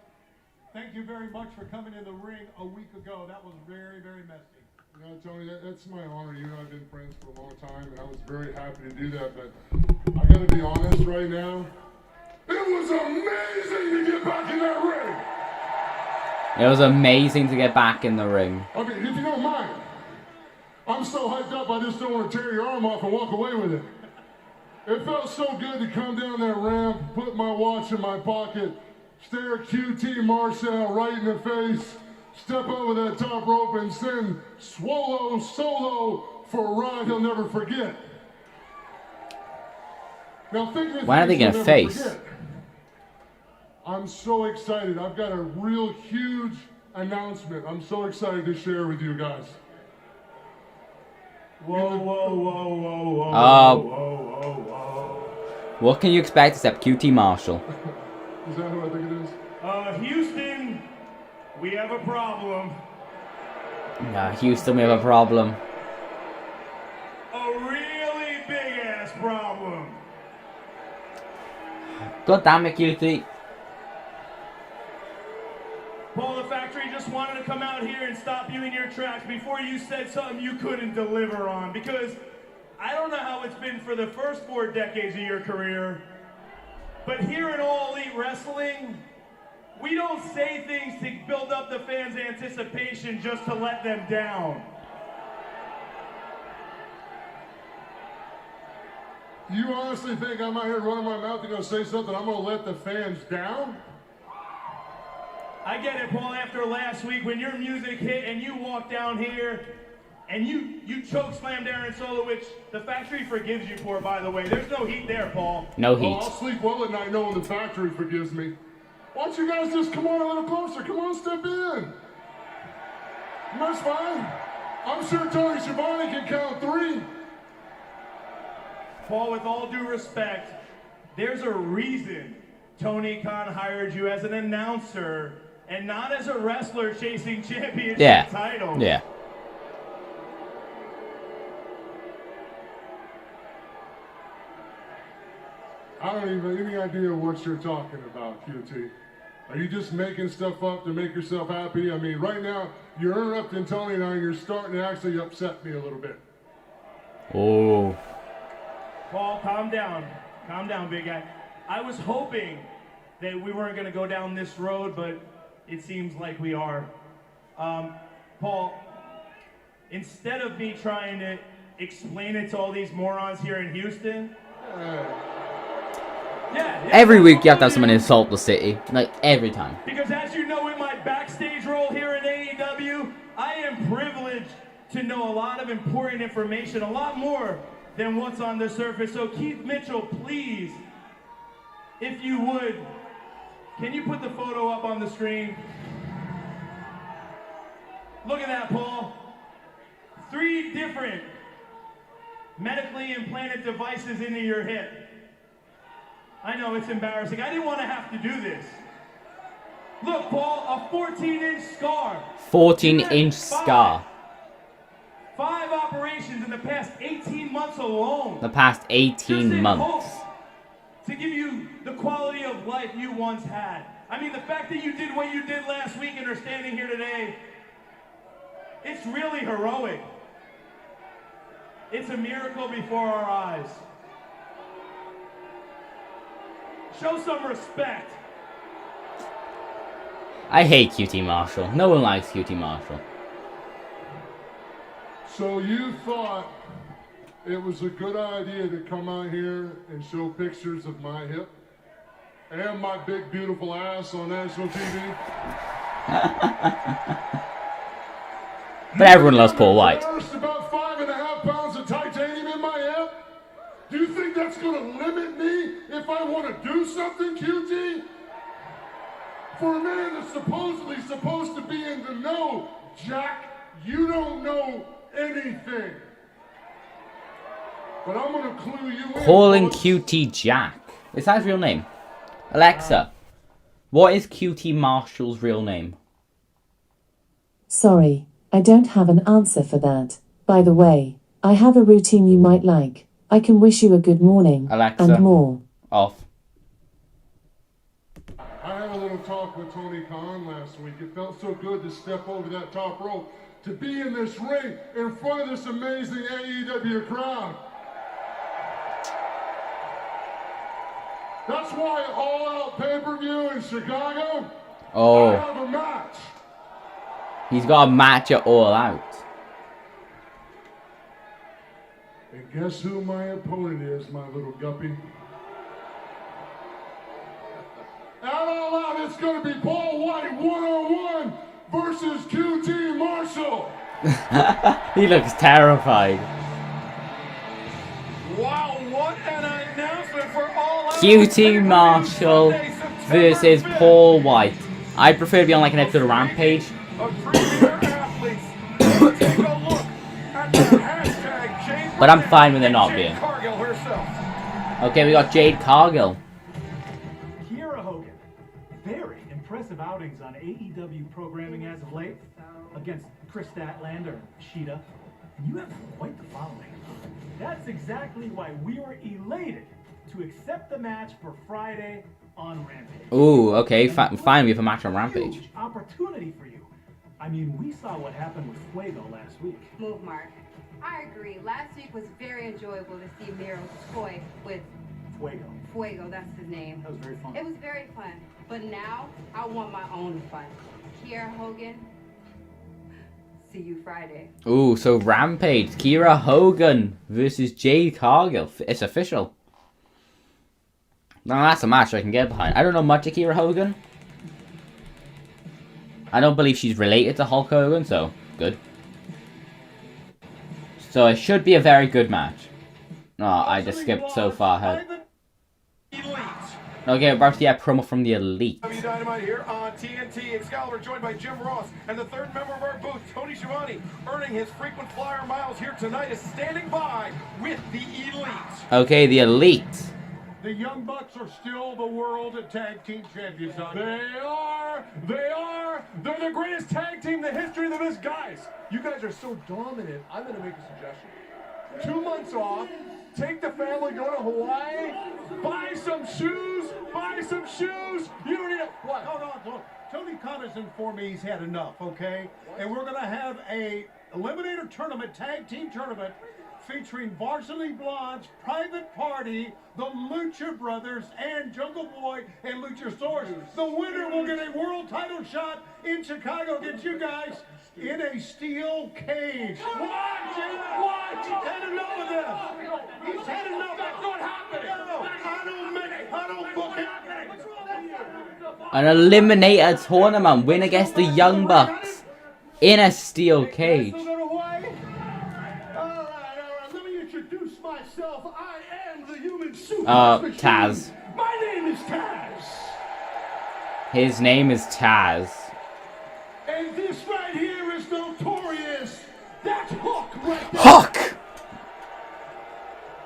Speaker 13: Thank you very much for coming in the ring a week ago. That was very, very messy.
Speaker 14: You know, Tony, that's my honor. You and I have been friends for a long time, and I was very happy to do that. But I got to be honest right now. It was amazing to get back in that ring.
Speaker 1: It was amazing to get back in the ring.
Speaker 14: I mean, if you don't mind, I'm so hyped up, I just don't want to tear your arm off and walk away with it. It felt so good to come down that ramp, put my watch in my pocket, stare QT Marshall right in the face, step over that top rope and send Swallow solo for a ride he'll never forget. Now think of
Speaker 1: When are they
Speaker 14: things
Speaker 1: gonna
Speaker 14: he'll never
Speaker 1: face?
Speaker 14: forget. I'm so excited. I've got a real huge announcement. I'm so excited to share with you guys.
Speaker 13: Whoa, whoa, whoa, whoa, whoa,
Speaker 1: Oh.
Speaker 13: whoa, whoa, whoa.
Speaker 1: What can you expect except QT Marshall?
Speaker 14: Is that who I think it is?
Speaker 13: Houston, we have a problem.
Speaker 1: Houston, we have a problem.
Speaker 13: A really big ass problem.
Speaker 1: God damn it, QT.
Speaker 4: Paul, the factory just wanted to come out here and stop you in your tracks before you said something you couldn't deliver on. Because I don't know how it's been for the first 4 decades of your career, but here in All Elite Wrestling, we don't say things to build up the fans' anticipation just to let them down.
Speaker 14: You honestly think I'm out here running my mouth and gonna say something I'm gonna let the fans down?
Speaker 4: I get it, Paul, after last week when your music hit and you walked down here and you choke slammed Aaron Solo, which the factory forgives you for, by the way. There's no heat there, Paul.
Speaker 1: No
Speaker 14: Well,
Speaker 1: heat.
Speaker 14: I'll sleep well at night knowing the factory forgives me. Why don't you guys just come on a little closer? Come on, step in. That's fine. I'm sure Tony Schiavone can count 3.
Speaker 4: Paul, with all due respect, there's a reason Tony Khan hired you as an announcer and not as a wrestler chasing championship titles.
Speaker 1: Yeah.
Speaker 14: I don't even have any idea what you're talking about, QT. Are you just making stuff up to make yourself happy? I mean, right now, you're interrupting Tony and I, and you're starting to actually upset me a little bit.
Speaker 1: Oh.
Speaker 4: Paul, calm down. Calm down, big guy. I was hoping that we weren't going to go down this road, but it seems like we are. Paul, instead of me trying to explain it to all these morons here in Houston...
Speaker 1: Every week you have to have someone insult the city. Like, every time.
Speaker 4: Because as you know, in my backstage role here in AEW, I am privileged to know a lot of important information, a lot more than what's on the surface. So Keith Mitchell, please, if you would, can you put the photo up on the screen? Look at that, Paul. 3 different medically implanted devices into your hip. I know, it's embarrassing. I didn't want to have to do this. Look, Paul, a 14-inch scar.
Speaker 1: 14-inch scar.
Speaker 4: 5 operations in the past 18 months alone.
Speaker 1: The past 18 months.
Speaker 4: Hope to give you the quality of life you once had. I mean, the fact that you did what you did last week and are standing here today, it's really heroic. It's a miracle before our eyes. Show some respect.
Speaker 1: I hate QT Marshall. No one likes QT Marshall.
Speaker 14: So you thought it was a good idea to come out here and show pictures of my hip and my big beautiful ass on national TV?
Speaker 1: But everyone loves Paul White.
Speaker 14: About 5.5 pounds of titanium in my hip? Do you think that's going to limit me if I want to do something, QT? For a man that's supposedly supposed to be in the know, Jack, you don't know anything. But I'm going to clue you in.
Speaker 1: Calling QT Jack. Is that his real name? Alexa, what is QT Marshall's real name?
Speaker 9: Sorry, I don't have an answer for that. By the way, I have a routine you might like. I can wish you a good morning,
Speaker 1: Alexa,
Speaker 9: and more.
Speaker 1: Off.
Speaker 14: I had a little talk with Tony Khan last week. It felt so good to step over that top rope, to be in this ring in front of this amazing AEW crowd. That's why All Out pay-per-view in Chicago, I have a match.
Speaker 1: He's got a match at All Out.
Speaker 14: And guess who my opponent is, my little guppy? At All Out, it's going to be Paul White one-on-one versus QT Marshall.
Speaker 1: He looks terrified.
Speaker 4: Wow, what an announcement for All Out.
Speaker 1: QT Marshall versus Paul White. I'd prefer to be on like an episode of Rampage. But I'm fine with it not being. Okay, we got Jade Cargill.
Speaker 2: Kiera Hogan. Very impressive outings on AEW programming as of late. Against Chris Statlander and Sheeta. And you have quite the following. That's exactly why we were elated to accept the match for Friday on Rampage.
Speaker 1: Ooh, okay, fine, we have a match on Rampage.
Speaker 2: Huge opportunity for you. I mean, we saw what happened with Fuego last week.
Speaker 10: Move, Mark. I agree. Last week was very enjoyable to see Miro's toy with
Speaker 2: Fuego,
Speaker 10: that's his name.
Speaker 2: That was very fun.
Speaker 10: It was very fun. But now, I want my own fun. Kiera Hogan, see you Friday.
Speaker 1: Ooh, so Rampage, Kiera Hogan versus Jade Cargill. It's official. Now that's a match I can get behind. I don't know much of Kiera Hogan. I don't believe she's related to Hulk Hogan, so good. So it should be a very good match. No, I just skipped so far ahead. Okay, we're about to get a promo from the Elite.
Speaker 4: AEW Dynamite here on TNT. Excalibur joined by Jim Ross and the third member of our booth, Tony Schiavone, earning his frequent flyer miles here tonight, is standing by with the Elite.
Speaker 1: Okay, the Elite.
Speaker 13: The Young Bucks are still the World Tag Team Champions. They're the greatest tag team in the history of the business. Guys, you guys are so dominant. I'm going to make a suggestion. 2 months off, take the family, go to Hawaii, buy some shoes. You don't need it. What? No. Tony Khan has informed me he's had enough, okay? And we're going to have a eliminator tournament, tag team tournament, featuring Varsity Blondes, Private Party, the Lucha Brothers, and Jungle Boy and Luchasaurus. The winner will get a world title shot in Chicago against you guys in a steel cage. What? He's had enough of this. He's had enough. That's not happening. No, I don't book it.
Speaker 1: An eliminator tournament win against the Young Bucks in a steel cage.
Speaker 13: Myself, I am the human super
Speaker 1: Taz.
Speaker 13: My name is Taz.
Speaker 1: His name is Taz.
Speaker 13: And this right here is notorious. That's Hook right there.
Speaker 1: Hook!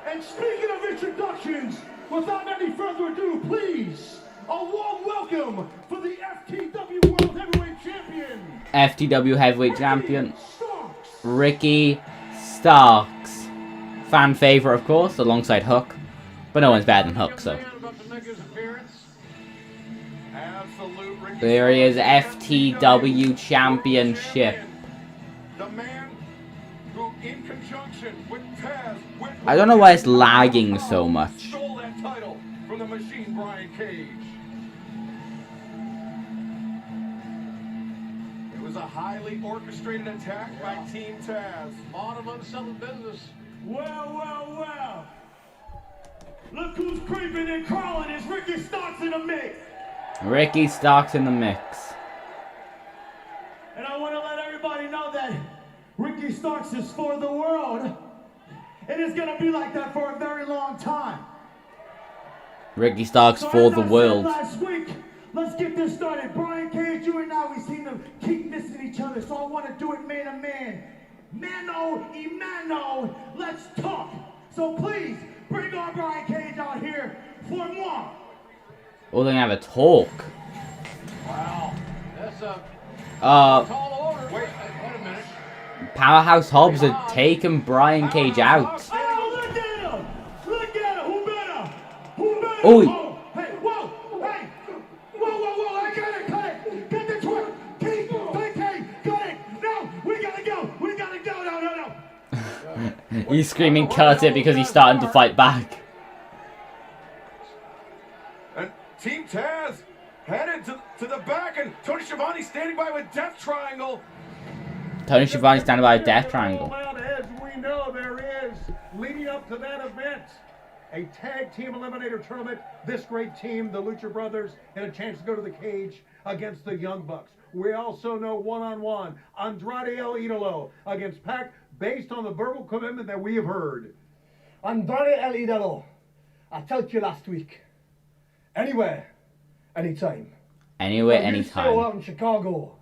Speaker 13: And speaking of introductions, without any further ado, please, a warm welcome for the FTW World Heavyweight Champion.
Speaker 1: FTW Heavyweight Champion. Ricky Starks. Fan favorite, of course, alongside Hook. But no one's better than Hook, so. There he is, FTW Championship. I don't know why it's lagging so much.
Speaker 5: a highly orchestrated attack by Team Taz.
Speaker 3: A lot of unsettled business.
Speaker 4: Well. Look who's creeping and crawling. It's Ricky Starks in the mix.
Speaker 1: Ricky Starks in the mix.
Speaker 4: And I want to let everybody know that Ricky Starks is for the world. And it's going to be like that for a very long time.
Speaker 1: Ricky Starks for the world.
Speaker 4: Last week, let's get this started. Brian Cage, you and I, we seem to keep missing each other, so I want to do it man to man. Mano y mano, let's talk. So please, bring on Brian Cage out here for moi.
Speaker 1: Oh, they're gonna have a talk.
Speaker 3: Wow. That's a
Speaker 1: tall
Speaker 3: order. Wait a minute.
Speaker 1: Powerhouse Hobbs had taken Brian Cage out.
Speaker 4: Oh, look at him! Look at him! Who better?
Speaker 1: Oh.
Speaker 4: Hey, whoa! Hey! Whoa! I got it! Cut it! Get the truck! Keith! PK! Cut it! No! We gotta go! No!
Speaker 1: He's screaming cut it because he's starting to fight back.
Speaker 5: And Team Taz headed to the back, and Tony Schiavone standing by with Death Triangle.
Speaker 1: Tony Schiavone standing by a Death Triangle.
Speaker 13: As we know, there is, leading up to that event, a tag team eliminator tournament. This great team, the Lucha Brothers, had a chance to go to the cage against the Young Bucks. We also know one-on-one, Andrade El Idolo against Pac, based on the verbal commitment that we have heard.
Speaker 6: Andrade El Idolo, I told you last week. Anywhere, anytime.
Speaker 1: Anywhere,
Speaker 6: You
Speaker 1: anytime.
Speaker 6: still out in Chicago.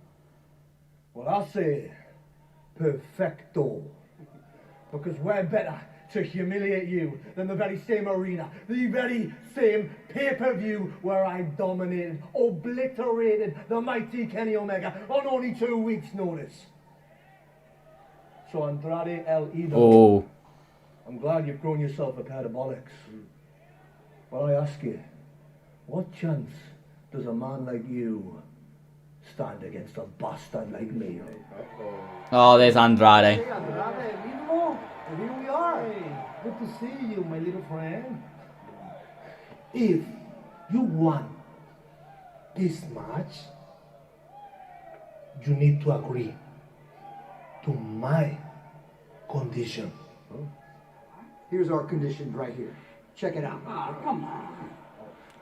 Speaker 6: Well, I say, perfecto. Because we're better to humiliate you than the very same arena, the very same pay-per-view where I dominated, obliterated the mighty Kenny Omega on only 2 weeks' notice. So Andrade El Idolo,
Speaker 1: Oh.
Speaker 6: I'm glad you've grown yourself a pair of bollocks. But I ask you, what chance does a man like you stand against a bastard like me?
Speaker 1: Oh, there's Andrade.
Speaker 6: Hey, Andrade, here we are. Good to see you, my little friend. If you want this match, you need to agree to my condition.
Speaker 7: Here's our conditions right here. Check it out. Come on.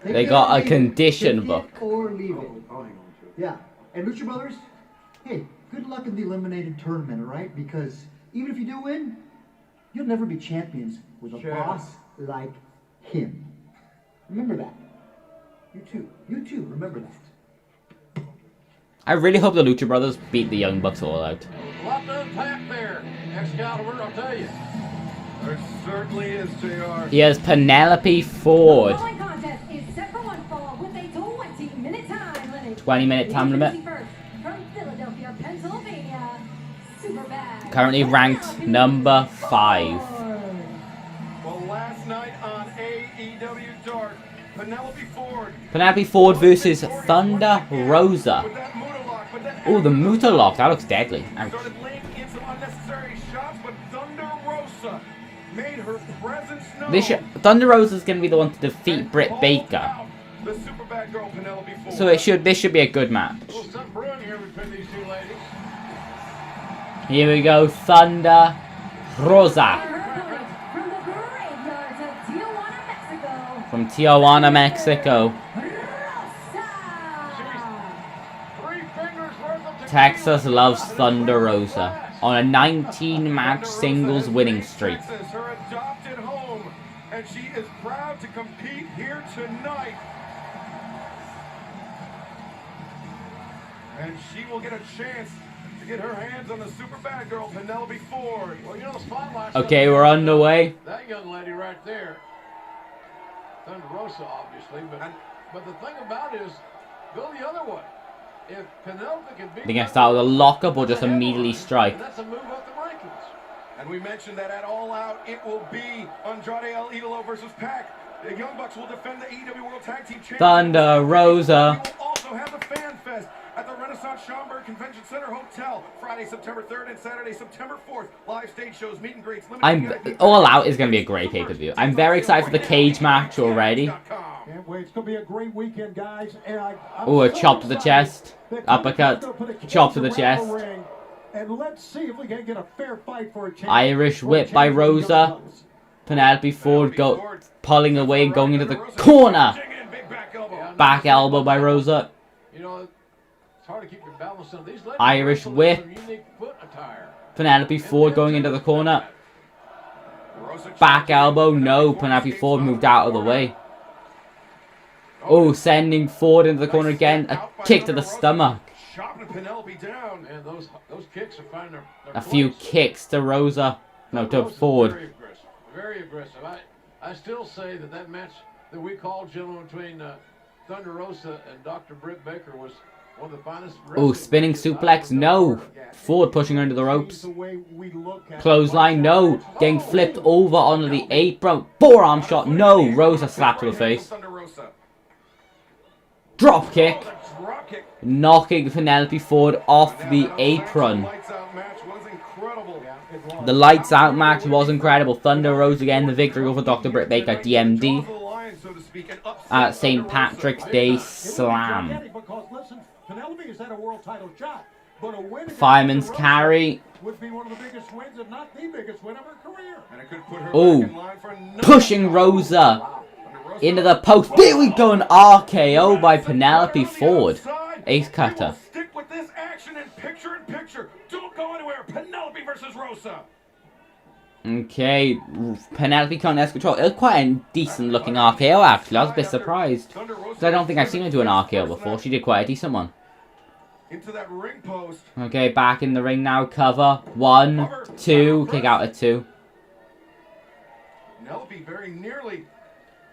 Speaker 1: They got a condition book.
Speaker 7: Or leave it. Yeah. And Lucha Brothers, hey, good luck in the eliminated tournament, all right? Because even if you do win, you'll never be champions with a boss like him. Remember that. You too, remember that.
Speaker 1: I really hope the Lucha Brothers beat the Young Bucks all out.
Speaker 3: A lot to unpack there, Excalibur, I'll tell you.
Speaker 5: There certainly is, JR.
Speaker 1: He has Penelope Ford.
Speaker 8: The following contest is set for one fall with a 20-minute time limit.
Speaker 1: 20-minute time limit.
Speaker 8: First, from Philadelphia, Pennsylvania, Superbad.
Speaker 1: Currently ranked number 5.
Speaker 5: Well, last night on AEW Dark,
Speaker 1: Penelope Ford versus Thunder Rosa. Oh, the Muta lock. That looks deadly. Ouch. Thunder Rosa's going to be the one to defeat Britt Baker. So this should be a good match. Here we go, Thunder Rosa. From Tijuana, Mexico. Texas loves Thunder Rosa on a 19-match singles winning streak.
Speaker 5: Her adopted home, and she is proud to compete here tonight. And she will get a chance to get her hands on the super bad girl, Penelope Ford.
Speaker 3: Well, you know, spotlight.
Speaker 1: Okay, we're on the way.
Speaker 3: That young lady right there, Thunder Rosa, obviously, but the thing about it is, go the other way. If Penelope can beat,
Speaker 1: They're going to start with a lockup or just immediately strike.
Speaker 3: that's a move up the rankings.
Speaker 5: And we mentioned that at All Out, it will be Andrade El Idolo versus Pac. The Young Bucks will defend the AEW World Tag Team Championship.
Speaker 1: Thunder Rosa.
Speaker 5: We will also have the Fan Fest at the Renaissance Schaumburg
Speaker 15: Convention Center Hotel, Friday, September 3rd and Saturday, September 4th. Live stage shows, meet and greets.
Speaker 1: All Out is going to be a great pay-per-view. I'm very excited for the cage match already.
Speaker 13: Can't wait. It's going to be a great weekend, guys.
Speaker 1: Oh, a chop to the chest. Uppercut. Chop to the chest.
Speaker 13: And let's see if we can get a fair fight for a chance.
Speaker 1: Irish whip by Rosa. Penelope Ford pulling away and going into the corner. Back elbow by Rosa.
Speaker 3: You know, it's hard to keep your balance on these.
Speaker 1: Irish whip. Penelope Ford going into the corner. Back elbow. No, Penelope Ford moved out of the way. Oh, sending Ford into the corner again. A kick to the stomach.
Speaker 3: Man, those kicks are finding their
Speaker 1: A few kicks to Rosa. No, to Ford.
Speaker 3: Very aggressive. I still say that match that we called, gentlemen, between Thunder Rosa and Dr. Britt Baker was one of the finest.
Speaker 1: Oh, spinning suplex. No. Ford pushing her into the ropes. Clothesline. No. Getting flipped over onto the apron. Forearm shot. No. Rosa slapped to the face. Drop kick. Knocking Penelope Ford off the apron. The lights out match was incredible. Thunder Rosa again the victory over Dr. Britt Baker DMD at St. Patrick's Day Slam. Fireman's carry. Oh, pushing Rosa into the post. There we go, an RKO by Penelope Ford. Ace cutter.
Speaker 15: Stick with this action and picture in picture. Don't go anywhere. Penelope versus Rosa.
Speaker 1: Okay, Penelope can't have control. It was quite a decent looking RKO actually. I was a bit surprised. Because I don't think I've seen her do an RKO before. She did quite a decent one.
Speaker 15: Into that ring post.
Speaker 1: Okay, back in the ring now. Cover. 1, 2. Kick out at 2.
Speaker 15: Penelope very nearly.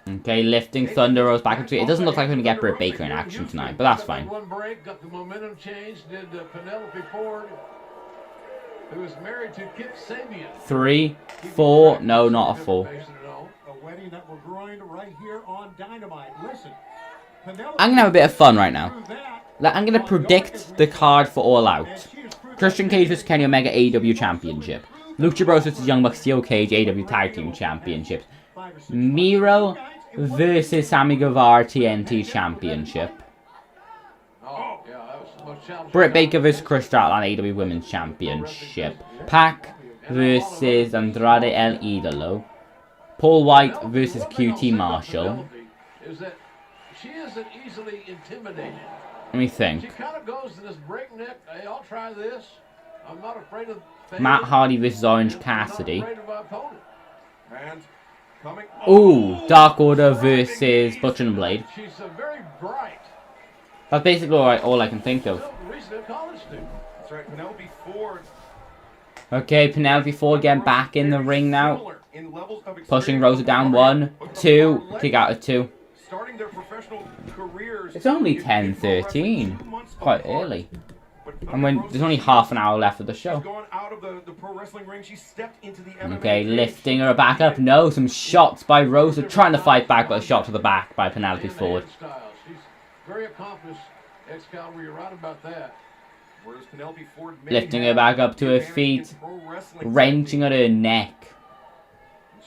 Speaker 1: Okay, lifting Thunder Rose back into it. It doesn't look like we're going to get Britt Baker in action tonight, but that's fine.
Speaker 3: One break, got the momentum change, did Penelope Ford, who is married to Kip Sabian.
Speaker 1: 3, 4, no, not a 4.
Speaker 13: A wedding that we're growing right here on Dynamite. Listen,
Speaker 1: I'm going to have a bit of fun right now. I'm going to predict the card for All Out. Christian Cage vs Kenny Omega AEW Championship. Lucha Bros vs Young Bucks Steel Cage AEW Tag Team Championship. Miro versus Sammy Guevara TNT Championship. Britt Baker vs Chris Statlander AEW Women's Championship. Pac versus Andrade El Idolo. Paul White versus QT Marshall.
Speaker 3: Is that she isn't easily intimidated.
Speaker 1: Let me think.
Speaker 3: She kind of goes to this breakneck, hey, I'll try this. I'm not afraid of
Speaker 1: Matt Hardy versus Orange Cassidy.
Speaker 3: I'm not afraid of my opponent.
Speaker 15: And coming.
Speaker 1: Ooh, Dark Order versus Butcher and Blade.
Speaker 3: She's very bright.
Speaker 1: That's basically all I can think of.
Speaker 15: That's right, Penelope Ford.
Speaker 1: Okay, Penelope Ford getting back in the ring now. Pushing Rosa down. 1, 2. Kick out at 2.
Speaker 15: Starting their professional careers.
Speaker 1: It's only 10:13. Quite early. And when there's only half an hour left of the show. Okay, lifting her back up. No, some shots by Rosa. Trying to fight back, but a shot to the back by Penelope Ford.
Speaker 3: She's very accomplished. Excalibur, you're right about that.
Speaker 1: Lifting her back up to her feet. Wrenching at her neck.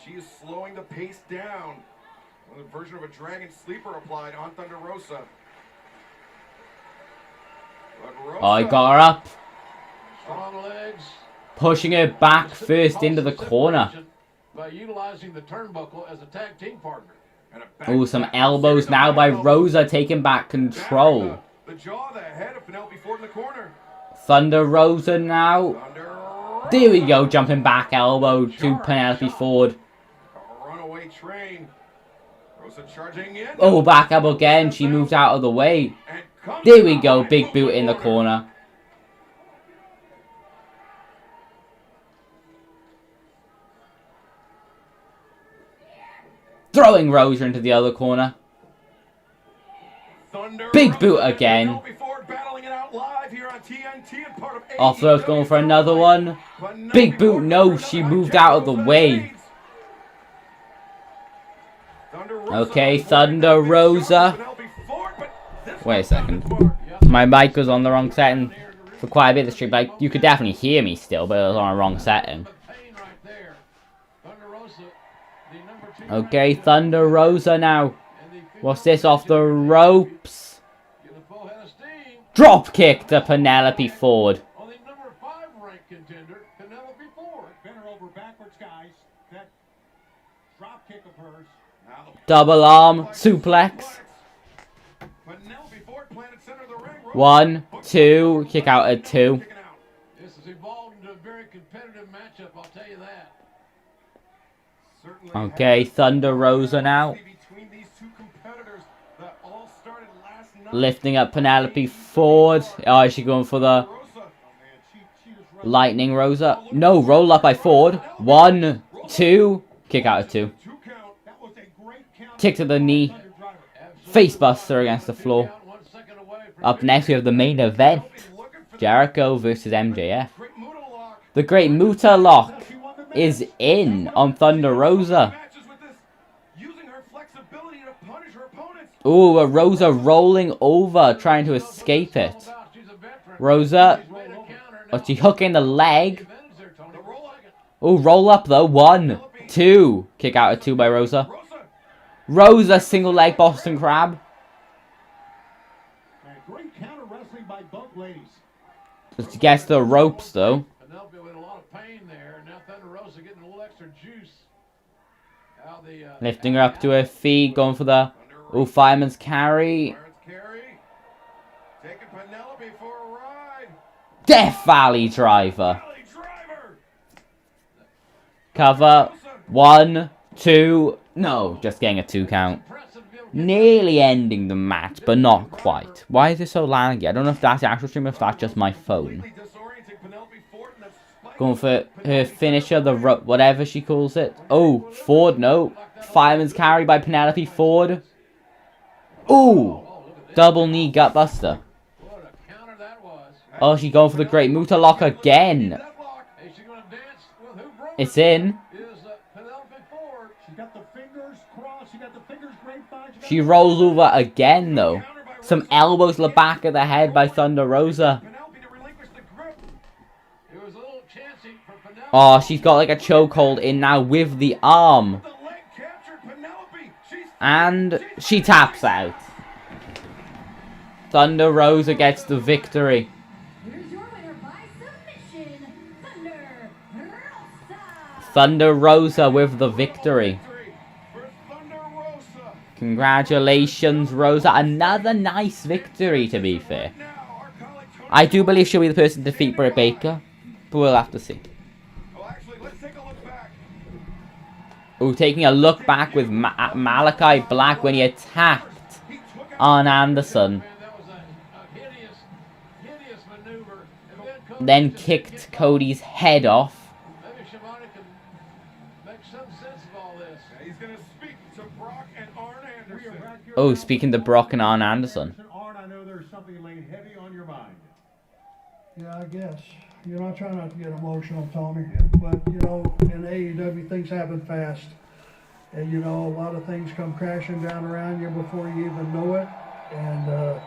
Speaker 15: She is slowing the pace down. Another version of a dragon sleeper applied on Thunder Rosa.
Speaker 1: Oh, I got her up.
Speaker 3: Strong legs.
Speaker 1: Pushing her back first into the corner.
Speaker 3: By utilizing the turnbuckle as a tag team partner.
Speaker 1: Oh, some elbows now by Rosa taking back control.
Speaker 15: The jaw, the head of Penelope Ford in the corner.
Speaker 1: Thunder Rosa now. There we go, jumping back elbow to Penelope Ford.
Speaker 15: Runaway train. Rosa charging in.
Speaker 1: Oh, back elbow again. She moves out of the way. There we go, big boot in the corner. Throwing Rosa into the other corner. Big boot again. Offload's going for another one. Big boot, no, she moved out of the way. Okay, Thunder Rosa. Wait a second. My mic was on the wrong setting. for quite a bit of the stream. Like, you could definitely hear me still, but it was on a wrong setting. Okay, Thunder Rosa now. What's this off the ropes? Drop kick to Penelope Ford. Double arm suplex. 1, 2, kick out at 2.
Speaker 3: This has evolved into a very competitive matchup, I'll tell you that.
Speaker 1: Okay, Thunder Rosa now. Lifting up Penelope Ford. Oh, is she going for the Lightning Rosa? No, roll up by Ford. 1, 2, kick out at 2. Kick to the knee. Face buster against the floor. Up next we have the main event. Jericho versus MJF. The Great Muta Lock is in on Thunder Rosa. Ooh, a Rosa rolling over, trying to escape it. Rosa. Oh, she hooking the leg. Ooh, roll up though. 1, 2. Kick out at 2 by Rosa. Rosa, single leg Boston Crab.
Speaker 13: Great counter wrestling by both ladies.
Speaker 1: Just gets the ropes though.
Speaker 3: Penelope with a lot of pain there. Now Thunder Rosa getting a little extra juice.
Speaker 1: Lifting her up to her feet, going for the fireman's carry.
Speaker 15: Taking Penelope for a ride.
Speaker 1: Death Valley Driver. Cover. 1, 2. No, just getting a 2 count. Nearly ending the match, but not quite. Why is it so laggy? I don't know if that's the actual stream or if that's just my phone. Going for her finisher, the whatever she calls it. Oh, Ford, no. Fireman's carry by Penelope Ford. Ooh, double knee gutbuster. Oh, she's going for the Great Muta Lock again. It's in. She rolls over again, though. Some elbows to the back of the head by Thunder Rosa. Oh, she's got like a chokehold in now with the arm. And she taps out. Thunder Rosa gets the victory. Thunder Rosa with the victory. Congratulations, Rosa. Another nice victory, to be fair. I do believe she'll be the person to defeat Britt Baker, but we'll have to see. Ooh, taking a look back with Malachi Black when he attacked Arn Anderson. Then kicked Cody's head off. Oh, speaking to Brock and Arn Anderson.
Speaker 13: Arn, I know there's something laying heavy on your mind.
Speaker 16: Yeah, I guess. You know, I try not to get emotional, Tommy. But, you know, in AEW, things happen fast. And, you know, a lot of things come crashing down around you before you even know it. And,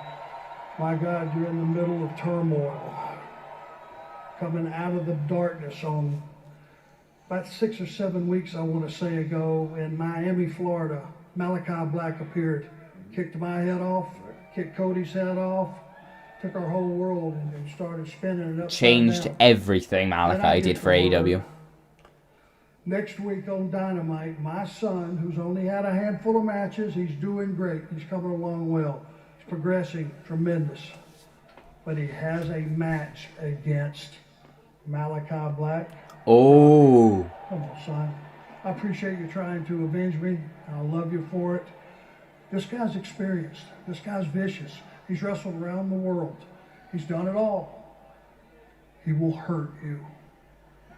Speaker 16: my God, you're in the middle of turmoil. Coming out of the darkness on about 6 or 7 weeks, I want to say ago, in Miami, Florida, Malachi Black appeared. Kicked my head off, kicked Cody's head off, took our whole world and started spinning it up.
Speaker 1: Changed everything Malachi did for AEW.
Speaker 16: Next week on Dynamite, my son, who's only had a handful of matches, he's doing great. He's coming along well. He's progressing tremendous. But he has a match against Malachi Black.
Speaker 1: Oh.
Speaker 16: Come on, son. I appreciate you trying to avenge me. I love you for it. This guy's experienced. This guy's vicious. He's wrestled around the world. He's done it all. He will hurt you.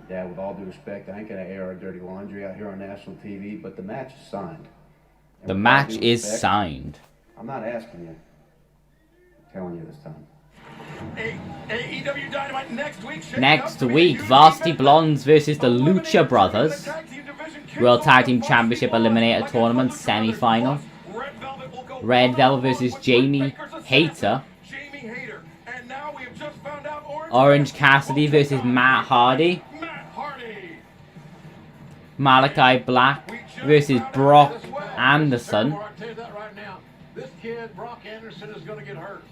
Speaker 17: Dad, with all due respect, I ain't gonna air our dirty laundry out here on national TV, but the match is signed. And
Speaker 1: the match is signed.
Speaker 17: I'm not asking you. I'm telling you this time.
Speaker 15: AEW Dynamite
Speaker 1: Next week, Varsity Blondes versus the Lucha Brothers. World Tag Team Championship Eliminator Tournament semi-final. Red Velvet versus Jamie Hayter.
Speaker 15: And now we have just found out Orange
Speaker 1: Orange Cassidy versus Matt Hardy. Malachi Black versus Brock Anderson.
Speaker 3: I'll tell you that right now. This kid, Brock Anderson, is going to get hurt.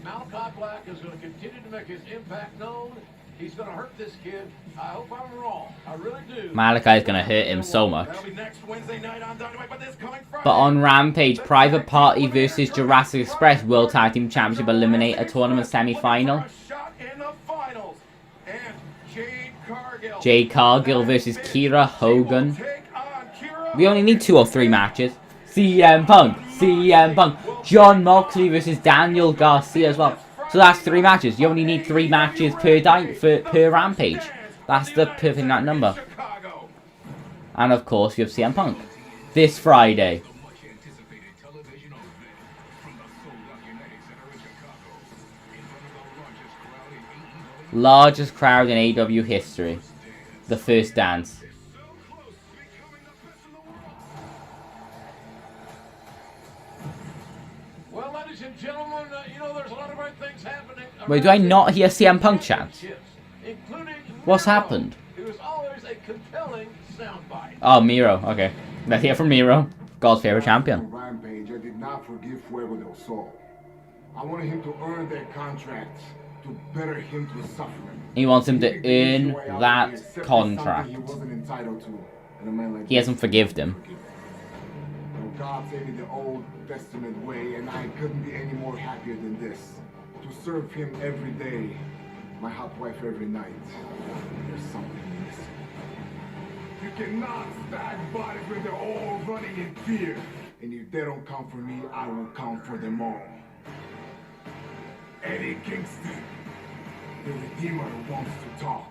Speaker 3: Malachi Black is going to continue to make his impact known. He's going to hurt this kid. I hope I'm wrong. I really do.
Speaker 1: Malachi is going to hurt him so much.
Speaker 15: That'll be next Wednesday night on Dynamite, but this coming Friday.
Speaker 1: But on Rampage, Private Party versus Jurassic Express World Tag Team Championship Eliminator Tournament semi-final.
Speaker 15: Shot in the finals. And
Speaker 1: Jade Cargill versus Kira Hogan. We only need 2 or 3 matches. CM Punk, John Moxley versus Daniel Garcia as well. So that's 3 matches. You only need 3 matches per Rampage. That's the perfect number. And of course, you have CM Punk this Friday. Largest crowd in AEW history. The first dance.
Speaker 3: Well, ladies and gentlemen, you know, there's a lot of great things happening.
Speaker 1: Wait, do I not hear CM Punk chants? What's happened?
Speaker 3: It was always a compelling soundbite.
Speaker 1: Oh, Miro. Okay. Let's hear from Miro. God's favorite champion.
Speaker 14: Rampage, I did not forgive Fuego del Sol. I wanted him to earn that contract, to better him to suffering.
Speaker 1: He wants him to earn that contract.
Speaker 14: He wasn't entitled to. And a man like
Speaker 1: He hasn't forgiven him.
Speaker 14: God gave me the Old Testament way, and I couldn't be any more happier than this. To serve him every day, my hot wife every night. There's something missing. You cannot stack bodies when they're all running in fear. And if they don't come for me, I will come for them all. Eddie Kingston, the Redeemer wants to talk.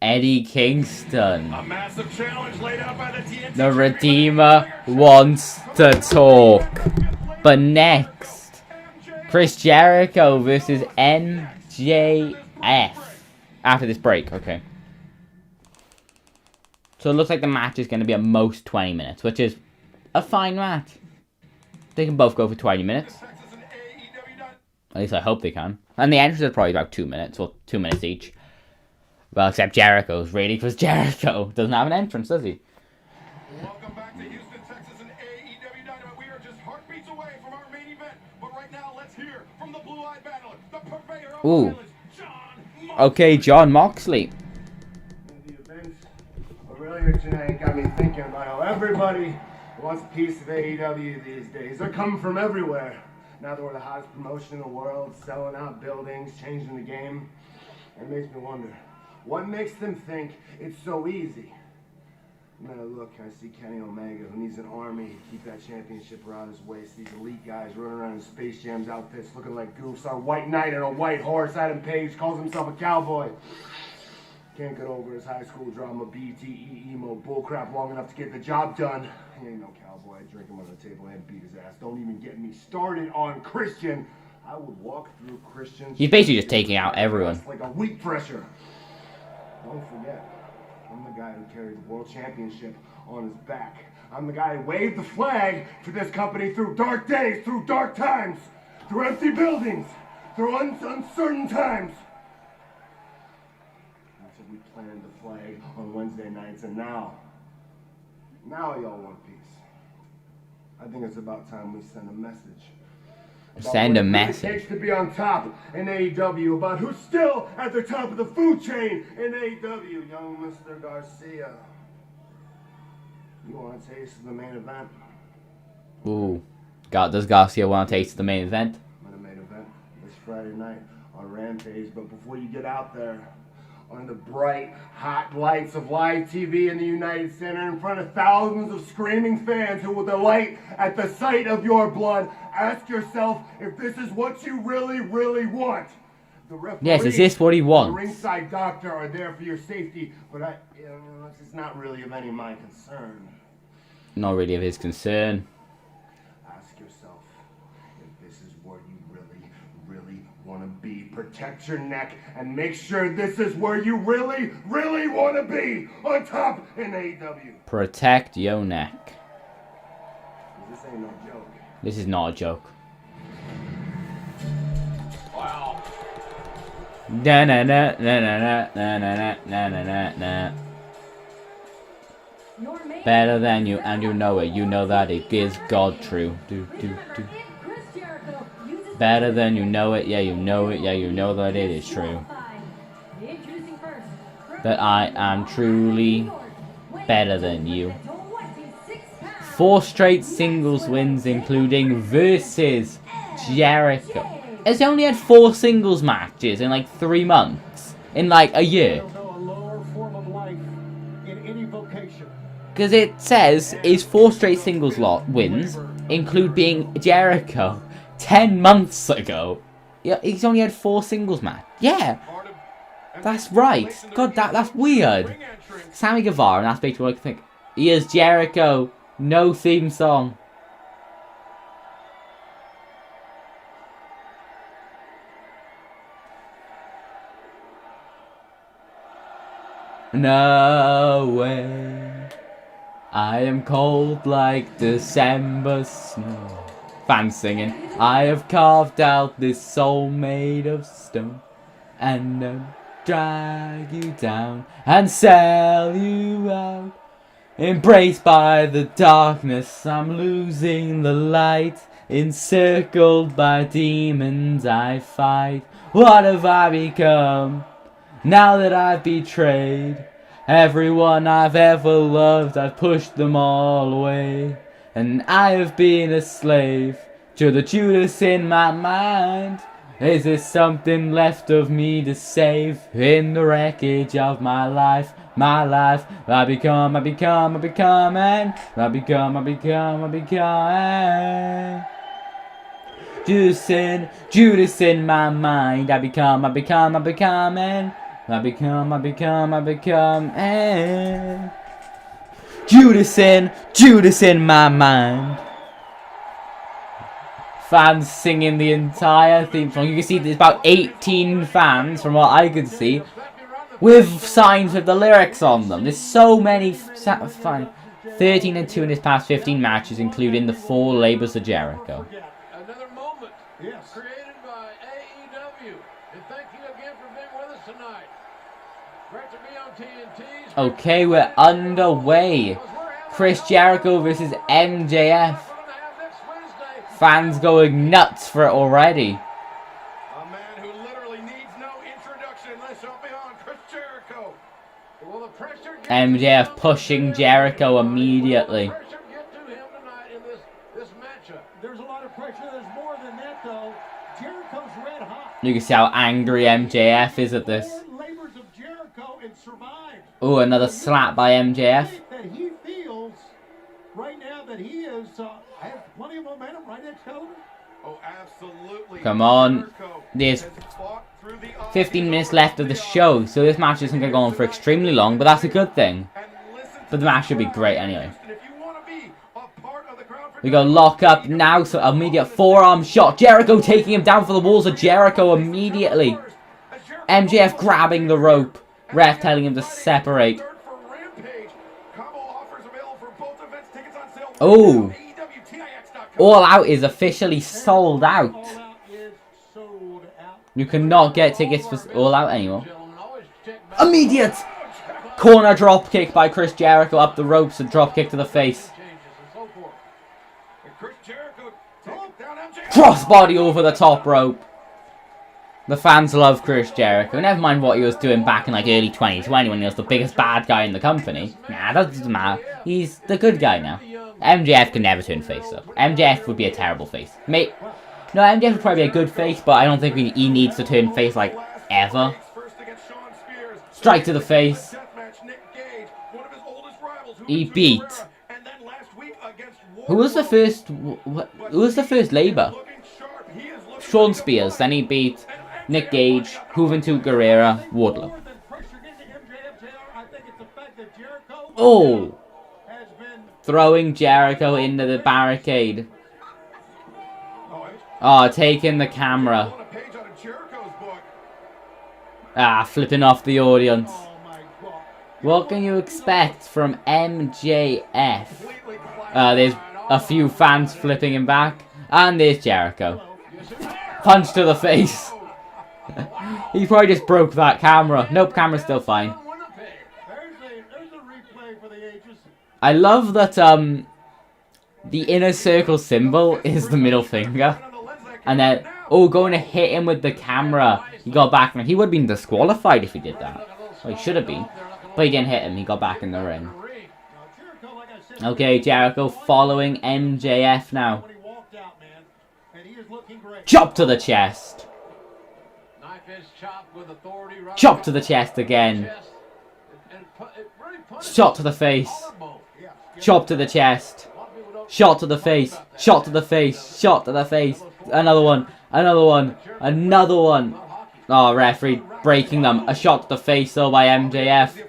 Speaker 1: Eddie Kingston.
Speaker 15: A massive challenge laid out by the TNT.
Speaker 1: The Redeemer wants to talk. But next, Chris Jericho versus MJF. After this break, okay. So it looks like the match is going to be at most 20 minutes, which is a fine match. They can both go for 20 minutes. At least I hope they can. And the entrance is probably about 2 minutes, or 2 minutes each. Well, except Jericho's, really, because Jericho doesn't have an entrance, does he?
Speaker 15: Welcome back to Houston, Texas, and AEW Dynamite. We are just heartbeats away from our main event. But right now, let's hear from the blue-eyed battler, the purveyor of
Speaker 1: Ooh. Okay, John Moxley.
Speaker 18: The events earlier tonight got me thinking about how everybody wants a piece of AEW these days. They're coming from everywhere. Now that we're the hottest promotion in the world, selling out buildings, changing the game. It makes me wonder, what makes them think it's so easy? And then I look, I see Kenny Omega, who needs an army to keep that championship around his waist. These elite guys running around in Space Jam's outfits looking like goofs. Our white knight on a white horse. Adam Page calls himself a cowboy. Can't get over his high school drama, BTE, emo, bullcrap long enough to get the job done. He ain't no cowboy. I drink him on the table and beat his ass. Don't even get me started on Christian. I would walk through Christian's...
Speaker 1: He's basically just taking out everyone.
Speaker 18: Like a wheat thresher. Don't forget, I'm the guy who carried the world championship on his back. I'm the guy who waved the flag for this company through dark days, through dark times, through empty buildings, through uncertain times. That's what we planted the flag on Wednesday nights, and now y'all want peace. I think it's about time we send a message.
Speaker 1: Send a message.
Speaker 18: It takes to be on top in AEW, about who's still at the top of the food chain in AEW, young Mr. Garcia. You want a taste of the main event?
Speaker 1: Ooh. Does Garcia want a taste of the main event?
Speaker 18: I'm in the main event this Friday night on Rampage, but before you get out there, on the bright, hot lights of live TV in the United Center in front of thousands of screaming fans who will delight at the sight of your blood, ask yourself if this is what you really, really want. The referee,
Speaker 1: yes, is this what he wants?
Speaker 18: The ringside doctor are there for your safety, but it's not really of any of my concern.
Speaker 1: Not really of his concern.
Speaker 18: Ask yourself if this is where you really, really want to be. Protect your neck and make sure this is where you really, really want to be, on top in AEW.
Speaker 1: Protect your neck.
Speaker 18: This ain't no joke.
Speaker 1: This is not a joke.
Speaker 3: Wow.
Speaker 1: Na na na na na na na na na na. Better than you, and you know it. You know that it is God true. Do do do. Better than you know it. Yeah, you know it. Yeah, you know that it is true. That I am truly better than you. 4 straight singles wins, including versus Jericho. Has he only had 4 singles matches in like 3 months? In like a year? Because it says his 4 straight singles wins include being Jericho 10 months ago. Yeah, he's only had 4 singles matches. Yeah, that's right. God, that's weird. Sammy Guevara, and that's basically what I think. Here's Jericho, no theme song. No way. I am cold like December snow. Fans singing. I have carved out this soul made of stone, and drag you down and sell you out. Embraced by the darkness, I'm losing the light. Encircled by demons I fight. What have I become now that I've betrayed everyone I've ever loved? I've pushed them all away, and I have been a slave to the Judas in my mind. Is there something left of me to save in the wreckage of my life? My life, I become, and Judas in my mind. I become, and Judas in my mind. Fans singing the entire theme song. You can see there's about 18 fans, from what I could see, with signs with the lyrics on them. There's so many fans. 13 and 2 in his past 15 matches, including the 4 labors of Jericho.
Speaker 3: Another moment created by AEW. And thank you again for being with us tonight. Great to be on TNT.
Speaker 1: Okay, we're underway. Chris Jericho versus MJF. Fans going nuts for it already.
Speaker 15: A man who literally needs no introduction unless you're beyond Chris Jericho.
Speaker 3: Will the pressure
Speaker 1: MJF pushing Jericho immediately.
Speaker 3: this matchup?
Speaker 13: There's a lot of pressure. There's more than that, though. Jericho's red hot.
Speaker 1: You can see how angry MJF is at this.
Speaker 13: Labors of Jericho and survived.
Speaker 1: Oh, another slap by MJF.
Speaker 13: That he feels right now that he is has plenty of momentum right next to him.
Speaker 15: Oh, absolutely.
Speaker 1: Come on. There's 15 minutes left of the show, so this match isn't going to go on for extremely long, but that's a good thing. But the match should be great anyway. We go lock up now, so immediate forearm shot. Jericho taking him down for the walls of Jericho immediately. MJF grabbing the rope. Ref telling him to separate. Oh. All Out is officially sold out. You cannot get tickets for All Out anymore. Immediate corner drop kick by Chris Jericho up the ropes and drop kick to the face. Crossbody over the top rope. The fans love Chris Jericho. Never mind what he was doing back in like early 2020 when he was the biggest bad guy in the company. Nah, that doesn't matter. He's the good guy now. MJF can never turn face up. MJF would be a terrible face. No, MJF would probably be a good face, but I don't think he needs to turn face like ever. Strike to the face. He beat. Who was the first labor? Sean Spears. Then he beat Nick Gage, Juventud Guerrera, Wardlow. Oh! Throwing Jericho into the barricade. Oh, taking the camera. Ah, flipping off the audience. What can you expect from MJF? There's a few fans flipping him back. And there's Jericho. Punch to the face. He probably just broke that camera. Nope, camera's still fine.
Speaker 13: There's a replay for the ages.
Speaker 1: I love that the inner circle symbol is the middle finger. And then, oh, going to hit him with the camera. He got back. He would have been disqualified if he did that. Well, he should have been. But he didn't hit him. He got back in the ring. Okay, Jericho following MJF now. Chop to the chest. Chop to the chest again. Shot to the face. Chop to the chest. Shot to the face. Shot to the face. Shot to the face. Another one. Another one. Another one. Oh, referee breaking them. A shot to the face though by MJF.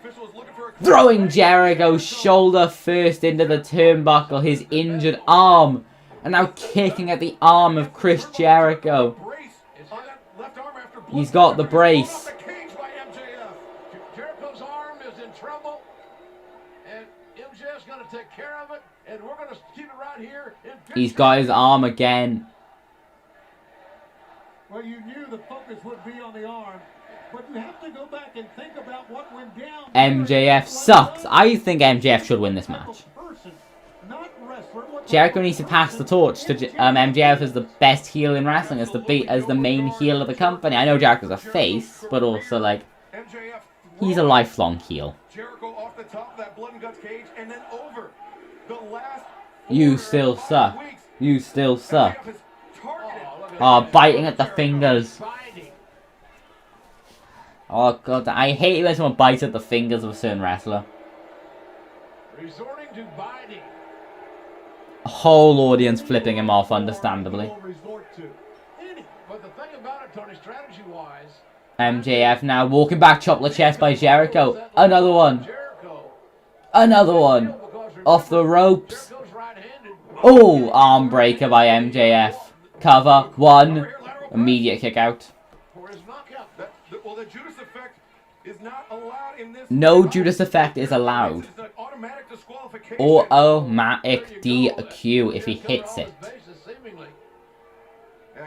Speaker 1: Throwing Jericho's shoulder first into the turnbuckle. His injured arm. And now kicking at the arm of Chris Jericho. He's got the brace.
Speaker 3: Jericho's arm is in trouble. And MJF's going to take care of it. And we're going to keep it right here.
Speaker 1: He's got his arm again.
Speaker 13: Well, you knew the focus would be on the arm, but you have to go back and think about what went down.
Speaker 1: MJF sucks. I think MJF should win this match. Jericho needs to pass the torch to MJF as the best heel in wrestling, as the main heel of the company. I know Jericho's a face, but also like he's a lifelong heel.
Speaker 15: Jericho off the top of that blood and guts cage and then over the last.
Speaker 1: You still suck. You still suck. Oh, biting at the fingers. Oh god, I hate when someone bites at the fingers of a certain wrestler.
Speaker 3: Resorting to biting.
Speaker 1: A whole audience flipping him off, understandably.
Speaker 3: But the thing about it, Tony, strategy-wise,
Speaker 1: MJF now walking back, chop the chest by Jericho. Another one. Another one. Off the ropes. Oh, arm breaker by MJF. Cover. One. Immediate kick out.
Speaker 15: Well, the Judas effect is not allowed in this.
Speaker 1: No Judas effect is allowed. Or automatic DQ if he hits it.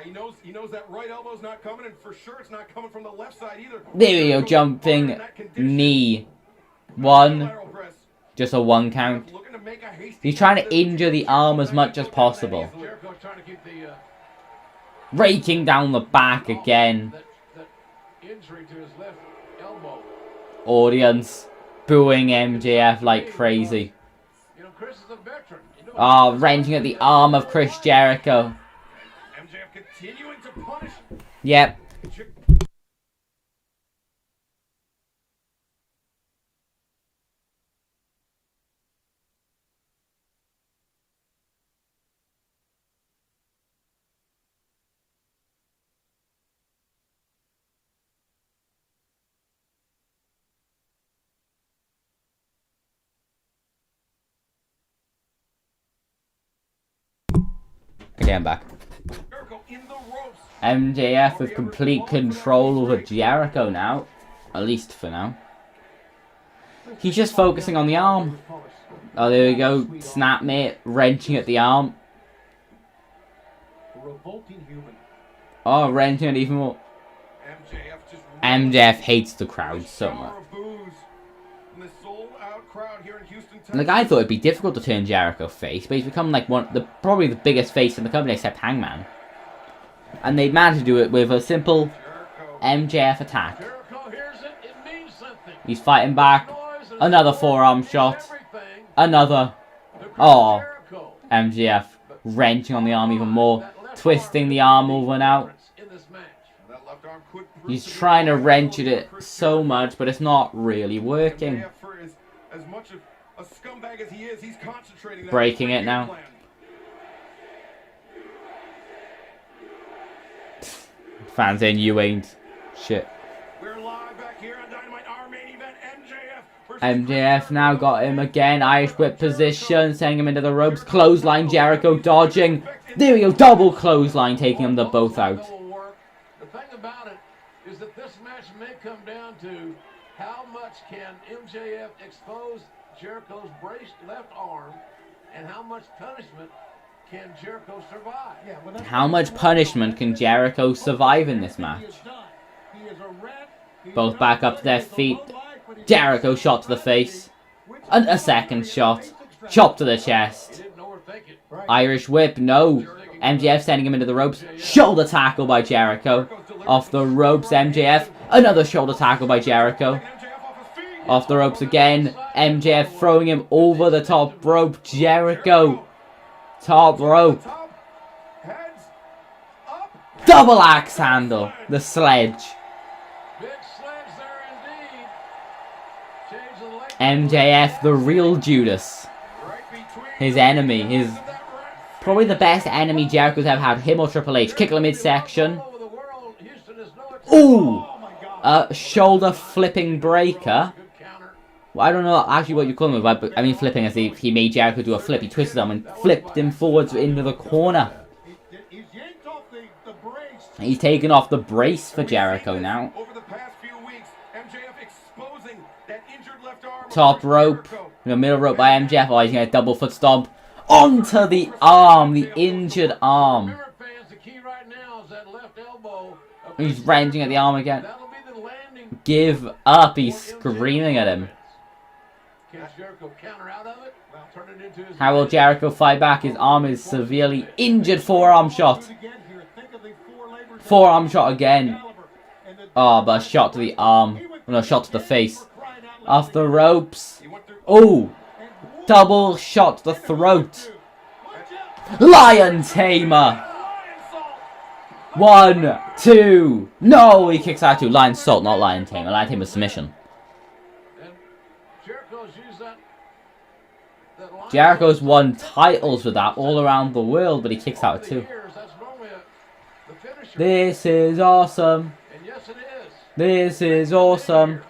Speaker 15: He knows that right elbow's not coming, and for sure it's not coming from the left side either.
Speaker 1: There we go, jumping knee. One. Just a one count. He's trying to injure the arm as much as possible. Raking down the back again. Audience booing MJF like crazy. Oh, wrenching at the arm of Chris Jericho.
Speaker 15: MJF continuing to punish.
Speaker 1: Yep. Okay, I'm back. MJF with complete control over Jericho now. At least for now. He's just focusing on the arm. Oh, there we go. Snap mate, wrenching at the arm. Oh, wrenching it even more. MJF hates the crowd so much. Like, I thought it'd be difficult to turn Jericho face, but he's become like probably the biggest face in the company except Hangman. And they managed to do it with a simple MJF attack. He's fighting back. Another forearm shot. Another. Oh, MJF wrenching on the arm even more. Twisting the arm over now. He's trying to wrench at it so much, but it's not really working.
Speaker 15: As much of a scumbag as he is, he's concentrating.
Speaker 1: Breaking it now. Fans saying you ain't shit.
Speaker 15: We're live back here on Dynamite, our main event,
Speaker 1: MJF now got him again. Irish whip position, sending him into the ropes. Clothesline, Jericho dodging. There we go, double clothesline, taking them both out.
Speaker 3: The thing about it is that this match may come down to how much can MJF expose Jericho's braced left arm, and how much punishment can Jericho survive?
Speaker 1: How much punishment can Jericho survive in this match? Both back up to their feet. Jericho shot to the face. And a second shot. Chop to the chest. Irish whip, no. MJF sending him into the ropes. Shoulder tackle by Jericho. Off the ropes, MJF. Another shoulder tackle by Jericho. Off the ropes again. MJF throwing him over the top rope. Jericho. Top rope. Double axe handle. The sledge. MJF, the real Judas. His enemy. His probably the best enemy Jericho's ever had. Him or Triple H. Kick to the midsection. Ooh! Shoulder flipping breaker. Well, I don't know actually what you call him, but I mean flipping as he made Jericho do a flip. He twisted him and flipped him forwards into the corner. He's taken off the brace for Jericho now. Top rope. Middle rope by MJF. Oh, he's going to double foot stomp. Onto the arm. The injured arm. He's wrenching at the arm again. Give up. He's screaming at him. How will Jericho fight back? His arm is severely injured. Forearm shot. Forearm shot again. Oh, but a shot to the arm. No, a shot to the face. Off the ropes. Oh! Double shot to the throat. Lion Tamer. 1, 2. No, he kicks out 2. Lion Salt, not Lion Tamer. Lion Tamer submission. Jericho's won titles with that all around the world, but he kicks out 2. This is awesome. This is awesome.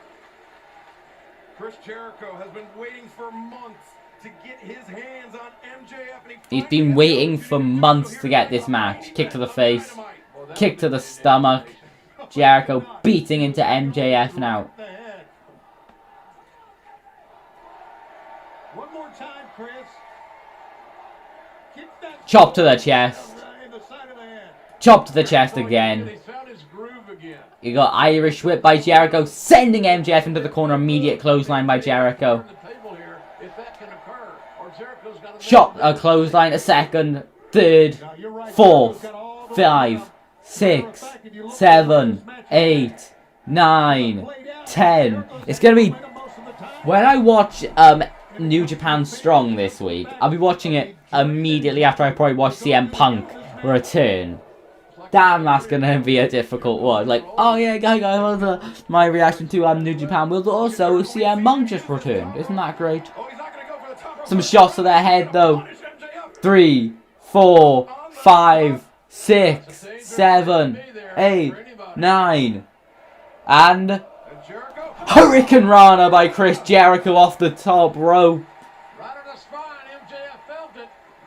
Speaker 15: Chris Jericho has been waiting for months to get his hands on MJF.
Speaker 1: He's been waiting for months to get this match. Kick to the face. Kick to the stomach. Jericho beating into MJF now.
Speaker 13: One more time, Chris.
Speaker 1: Chop to the chest. Chop to the chest again. You got Irish whip by Jericho, sending MJF into the corner. Immediate clothesline by Jericho. Shot a clothesline, a second, third, fourth, 5, 6, 7, 8, 9, 10. It's gonna be when I watch New Japan Strong this week. I'll be watching it immediately after I probably watch CM Punk return. Damn, that's gonna be a difficult one. Like, oh yeah, guys, my reaction to New Japan will also CM Punk just returned. Isn't that great? Some shots to their head though. 3, 4, 5, 6, 7, 8, 9, and Hurricane Rana by Chris Jericho off the top rope.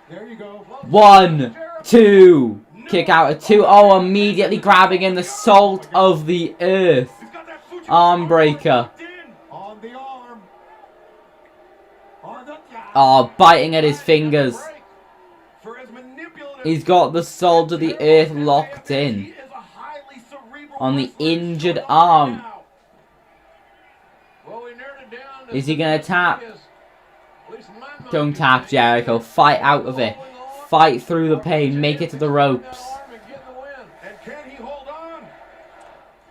Speaker 13: There you go.
Speaker 1: 1, 2. Kick out at 2. Oh, immediately grabbing in the salt of the earth. Arm breaker. Oh, biting at his fingers. He's got the salt of the earth locked in. On the injured arm. Is he going to tap? Don't tap, Jericho. Fight out of it. Fight through the pain. Make it to the ropes.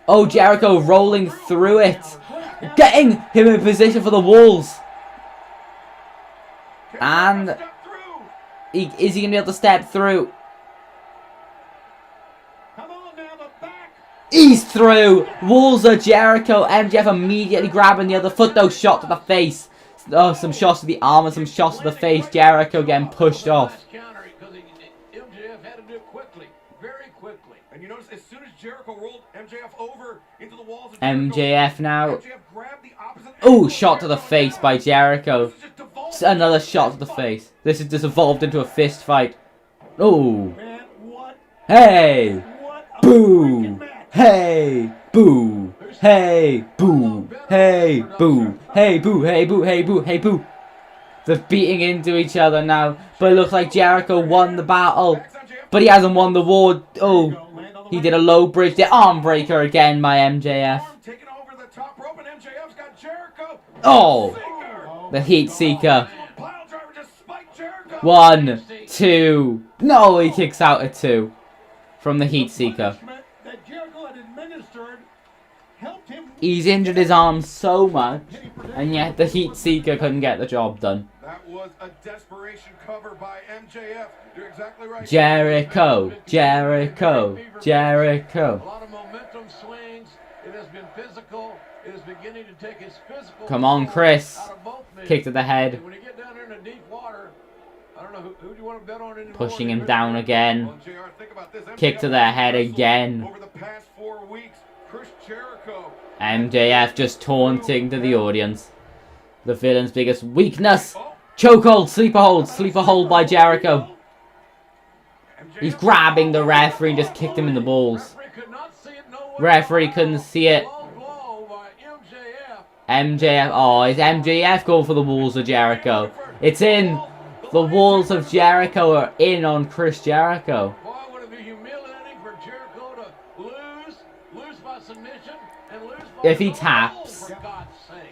Speaker 1: Oh, Jericho rolling through it. Getting him in position for the walls. And is he going to be able to step through? He's through. Walls of Jericho. MJF immediately grabbing the other foot though. Shot to the face. Oh, some shots to the arm and some shots to the face. Jericho getting pushed off.
Speaker 15: And you notice as soon as Jericho rolled MJF over into the walls of
Speaker 1: MJF now. Oh, shot to the face by Jericho. Another shot to the face. This has just evolved into a fist fight. Oh. Hey. Boo. Hey. Boo. Hey. Boo. Hey. Boo. Hey. Boo. Hey. Boo. Hey. Boo. Hey. Boo. They're beating into each other now. But it looks like Jericho won the battle. But he hasn't won the war. Oh. He did a low bridge. The arm breaker again by MJF. Oh! The Heat Seeker. 1, 2. No, he kicks out at 2 from the Heat Seeker. He's injured his arm so much, and yet the Heat Seeker couldn't get the job done.
Speaker 15: That was a desperation cover by MJF. You're exactly right.
Speaker 1: Jericho.
Speaker 3: A lot of momentum swings. It has been physical. It is beginning to take its physical.
Speaker 1: Come on, Chris.
Speaker 3: Out of both men.
Speaker 1: Kick to the head.
Speaker 3: When you get down there in the deep water, I don't know who do you want to bet on anymore.
Speaker 1: Pushing him down again. Kick to the head again.
Speaker 15: Over the past 4 weeks, Chris Jericho.
Speaker 1: MJF just taunting to the audience. The villain's biggest weakness. Chokehold, sleeper hold by Jericho. He's grabbing the referee and just kicked him in the balls. Referee couldn't see it. MJF, oh, is MJF going for the walls of Jericho? It's in. The walls of Jericho are in on Chris Jericho.
Speaker 3: Boy, would it be humiliating for Jericho to lose by submission, and lose by
Speaker 1: If he taps,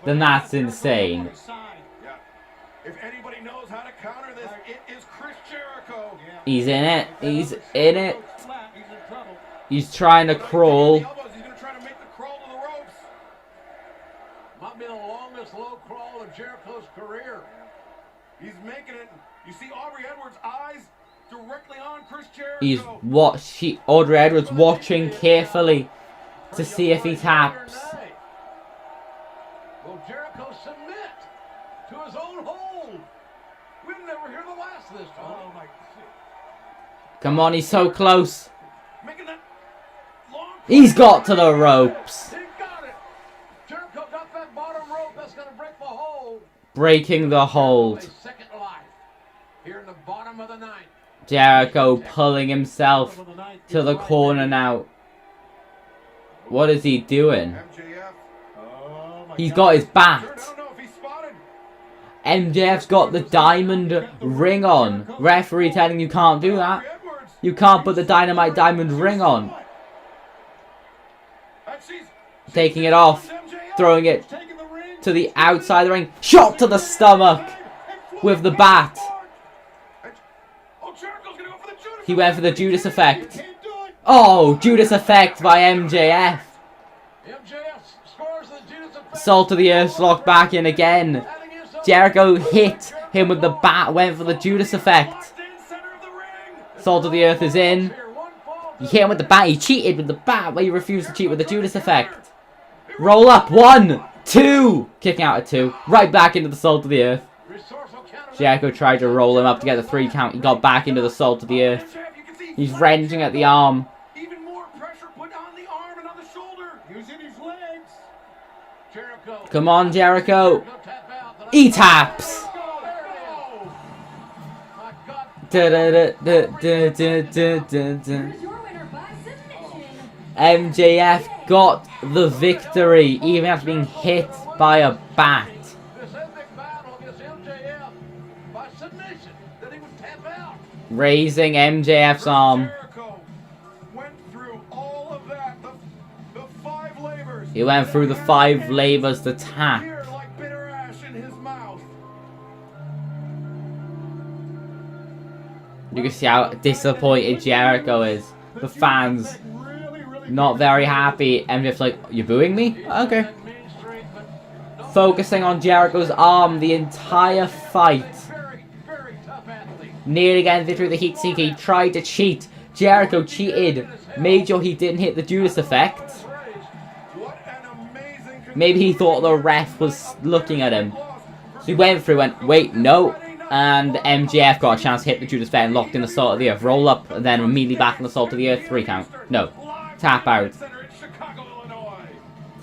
Speaker 1: then that's insane.
Speaker 15: If anybody knows how to counter this, it is Chris Jericho.
Speaker 1: He's in it. He's in it. He's trying to crawl.
Speaker 15: He's going to try to make the crawl to the ropes.
Speaker 3: Might be the longest low crawl of Jericho's career.
Speaker 15: He's making it. You see Aubrey Edwards' eyes directly on Chris Jericho.
Speaker 1: He's Audrey Edwards watching carefully to see if he taps.
Speaker 3: Will Jericho submit to his own hold? We'll never hear the last of this, Tony. Oh my.
Speaker 1: Come on, he's so close. He's got to the ropes.
Speaker 3: He got it. Jericho got that bottom rope. That's going to break the hold.
Speaker 1: Breaking the hold.
Speaker 3: Second life here in the bottom of the ninth.
Speaker 1: Jericho pulling himself to the corner now. What is he doing? He's got his bat. MJF's got the diamond ring on. Referee telling you can't do that. You can't put the Dynamite diamond ring on. Taking it off. Throwing it to the outside of the ring. Shot to the stomach with the bat. He went for the Judas effect. Oh, Judas effect by MJF. Salt of the Earth locked back in again. Jericho hit him with the bat, went for the Judas effect. Salt of the Earth is in. He hit him with the bat, he cheated with the bat, but he refused to cheat with the Judas effect. Roll up, 1, 2. Kicking out at 2. Right back into the Salt of the Earth. Jericho tried to roll him up to get the 3 count. He got back into the Salt of the Earth. He's wrenching at the arm.
Speaker 15: Even more pressure put on the arm and on the shoulder. Using his legs. Jericho.
Speaker 1: Come on, Jericho. He taps. MJF got the victory, even after being hit by a bat. Raising MJF's arm. He went through the 5 labors to tap. You can see how disappointed Jericho is. The fans not very happy. MJF's like, you're booing me? Okay. Focusing on Jericho's arm the entire fight. Nearly getting victory with the Heat Seeker. He tried to cheat. Jericho cheated. Made sure he didn't hit the Judas effect. Maybe he thought the ref was looking at him. So he went through, went, wait, no. And MJF got a chance to hit the Judas effect and locked in the Salt of the Earth. Roll up, and then immediately back in the Salt of the Earth. 3 count. No. Tap out.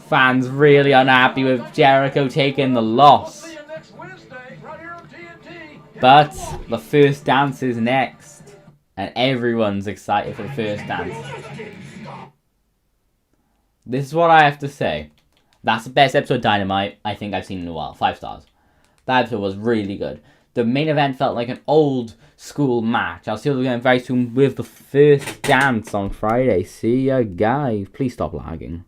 Speaker 1: Fans really unhappy with Jericho taking the loss. But the first dance is next. And everyone's excited for the first dance. This is what I have to say. That's the best episode of Dynamite I think I've seen in a while. 5 stars. That episode was really good. The main event felt like an old school match. I'll see you again very soon with the first dance on Friday. See ya, guys. Please stop lagging.